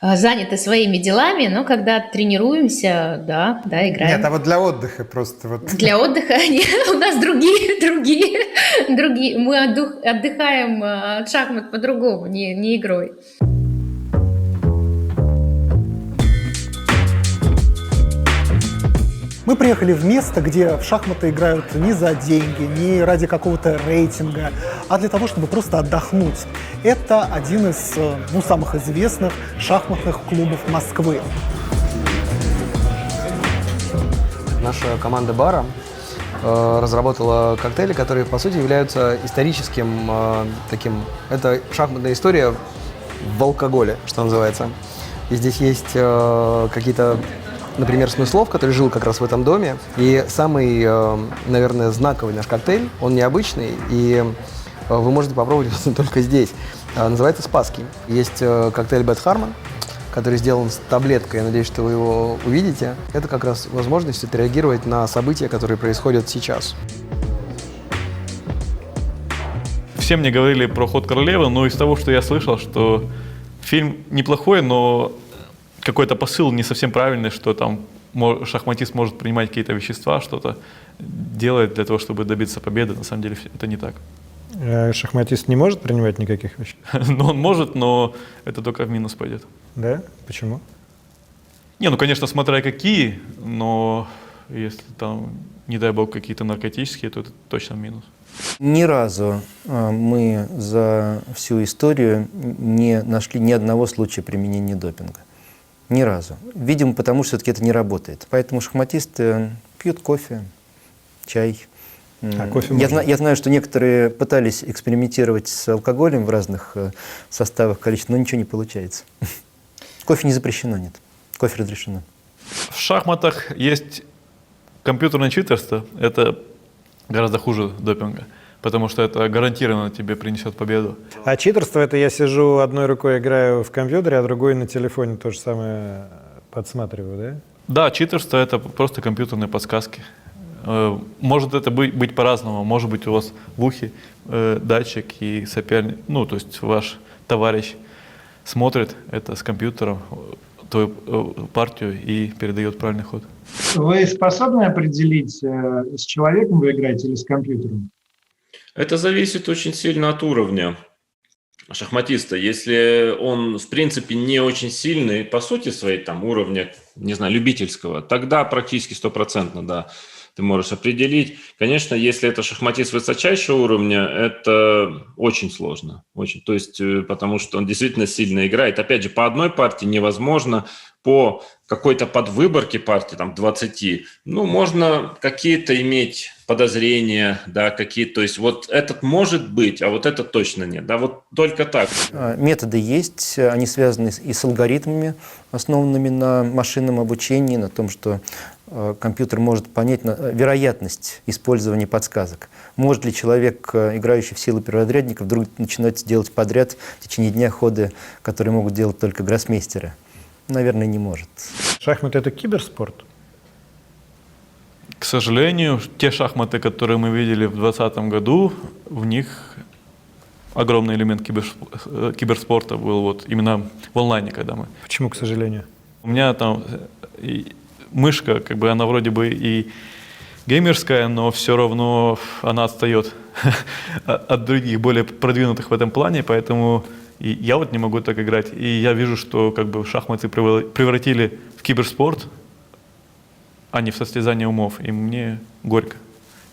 заняты своими делами, но когда тренируемся, да, играем. Нет, а вот для отдыха просто вот. Для отдыха у нас другие. Мы отдыхаем от шахмат по-другому, не игрой. Мы приехали в место, где в шахматы играют не за деньги, не ради какого-то рейтинга, а для того, чтобы просто отдохнуть. Это один из самых известных шахматных клубов Москвы. Наша команда бара разработала коктейли, которые, по сути, являются историческим таким... Это шахматная история в алкоголе, что называется. И здесь есть какие-то... Например, Смыслов, который жил как раз в этом доме. И самый, наверное, знаковый наш коктейль, он необычный, и вы можете попробовать только здесь. Называется Спасский. Есть коктейль Bad Harmon, который сделан с таблеткой. Я надеюсь, что вы его увидите. Это как раз возможность отреагировать на события, которые происходят сейчас. Все мне говорили про ход королевы, но из того, что я слышал, что фильм неплохой, но какой-то посыл не совсем правильный, что там шахматист может принимать какие-то вещества, что-то делает для того, чтобы добиться победы. На самом деле это не так. Шахматист не может принимать никаких веществ? Ну, он может, но это только в минус пойдет. Да? Почему? Не, ну, конечно, смотря какие, но если там, не дай бог, какие-то наркотические, то это точно минус. Ни разу мы за всю историю не нашли ни одного случая применения допинга. Ни разу. Видимо, потому что все-таки это не работает. Поэтому шахматисты пьют кофе, чай. А кофе можно? Я знаю, что некоторые пытались экспериментировать с алкоголем в разных составах, количествах, но ничего не получается. Кофе не запрещено, нет. Кофе разрешено. В шахматах есть компьютерное читерство. Это гораздо хуже допинга, потому что это гарантированно тебе принесет победу. А читерство — это я сижу одной рукой играю в компьютере, а другой на телефоне то же самое подсматриваю, да? Да, читерство — это просто компьютерные подсказки. Может это быть по-разному. Может быть, у вас в ухе датчик и соперник, ну, то есть ваш товарищ смотрит это с компьютером, твою партию и передает правильный ход. Вы способны определить, с человеком вы играете или с компьютером? Это зависит очень сильно от уровня шахматиста. Если он, в принципе, не очень сильный по сути своей, там, уровня, не знаю, любительского, тогда практически 100%, да. ты можешь определить. Конечно, если это шахматист высочайшего уровня, это очень сложно. Очень. То есть, потому что он действительно сильно играет. Опять же, по одной партии невозможно, по какой-то подвыборке партии, там, 20, ну, можно какие-то иметь подозрения, да, какие-то, то есть вот этот может быть, а вот это точно нет, да, вот только так. Методы есть, они связаны и с алгоритмами, основанными на машинном обучении, на том, что компьютер может понять вероятность использования подсказок. Может ли человек, играющий в силу первоотрядника, вдруг начинать делать подряд в течение дня ходы, которые могут делать только гроссмейстеры? Наверное, не может. Шахматы — это киберспорт? К сожалению, те шахматы, которые мы видели в 2020 году, в них огромный элемент киберспорта был вот именно в онлайне, когда мы. Почему, к сожалению? У меня там мышка, как бы она вроде бы и геймерская, но все равно она отстает от других, более продвинутых в этом плане, поэтому и я вот не могу так играть. И я вижу, что как бы шахматы превратили в киберспорт, а не в состязание умов. И мне горько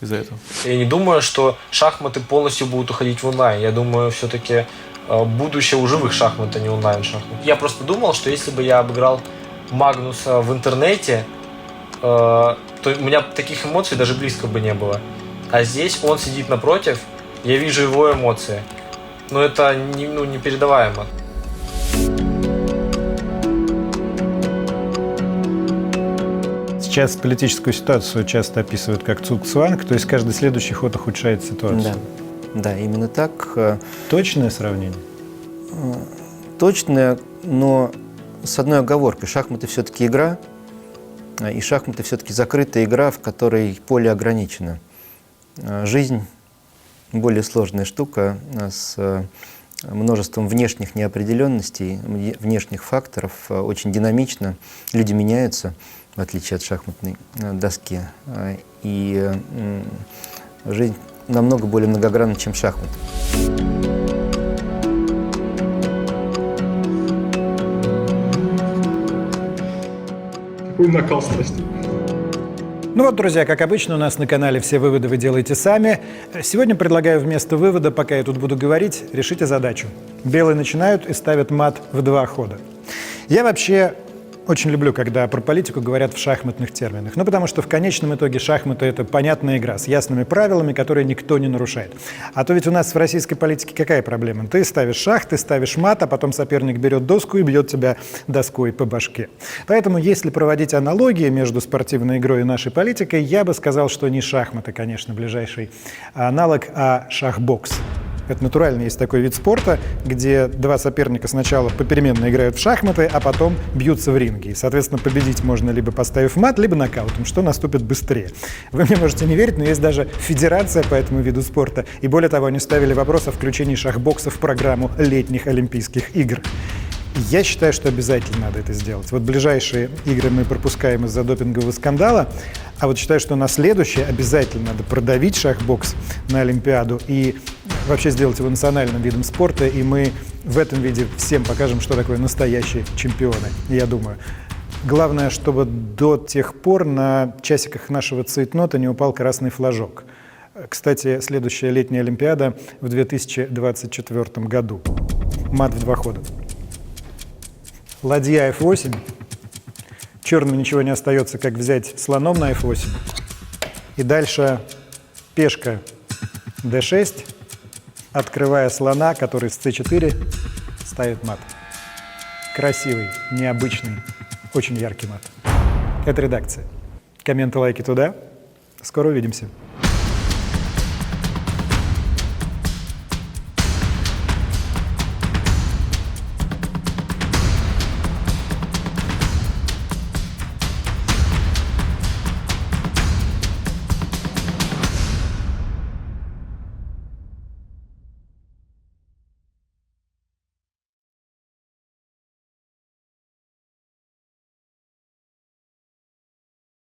из-за этого. Я не думаю, что шахматы полностью будут уходить в онлайн. Я думаю, все-таки будущее у живых шахмат, а не онлайн-шахмат. Я просто думал, что если бы я обыграл Магнуса в интернете, то у меня таких эмоций даже близко бы не было. А здесь он сидит напротив, я вижу его эмоции. Но это непередаваемо. Сейчас политическую ситуацию часто описывают как цугцванг, то есть каждый следующий ход ухудшает ситуацию. Да, именно так. Точное сравнение? Точное, но с одной оговоркой. Шахматы все-таки игра, и шахматы все-таки закрытая игра, в которой поле ограничено. Жизнь более сложная штука с множеством внешних неопределенностей, внешних факторов, очень динамично. Люди меняются, в отличие от шахматной доски. И жизнь намного более многогранна, чем шахматы. Какой накал страсти. Ну вот, друзья, как обычно, у нас на канале все выводы вы делаете сами. Сегодня предлагаю вместо вывода, пока я тут буду говорить, решите задачу. Белые начинают и ставят мат в 2 хода. Я вообще очень люблю, когда про политику говорят в шахматных терминах. Ну, потому что в конечном итоге шахматы — это понятная игра с ясными правилами, которые никто не нарушает. А то ведь у нас в российской политике какая проблема? Ты ставишь шах, ты ставишь мат, а потом соперник берет доску и бьет тебя доской по башке. Поэтому, если проводить аналогии между спортивной игрой и нашей политикой, я бы сказал, что не шахматы, конечно, ближайший аналог, а шахбокс. Это натурально есть такой вид спорта, где 2 соперника сначала попеременно играют в шахматы, а потом бьются в ринге. И, соответственно, победить можно либо поставив мат, либо нокаутом, что наступит быстрее. Вы мне можете не верить, но есть даже федерация по этому виду спорта. И более того, они ставили вопрос о включении шахбокса в программу летних Олимпийских игр. Я считаю, что обязательно надо это сделать. Вот ближайшие игры мы пропускаем из-за допингового скандала, а вот считаю, что на следующее обязательно надо продавить шахбокс на Олимпиаду и вообще сделать его национальным видом спорта, и мы в этом виде всем покажем, что такое настоящие чемпионы, я думаю. Главное, чтобы до тех пор на часиках нашего цейтнота не упал красный флажок. Кстати, следующая летняя Олимпиада в 2024 году. Мат в 2 хода. Ладья f8. Черным ничего не остается, как взять слоном на f8. И дальше пешка d6, открывая слона, который с c4 ставит мат. Красивый, необычный, очень яркий мат. Это редакция. Комменты, лайки туда. Скоро увидимся.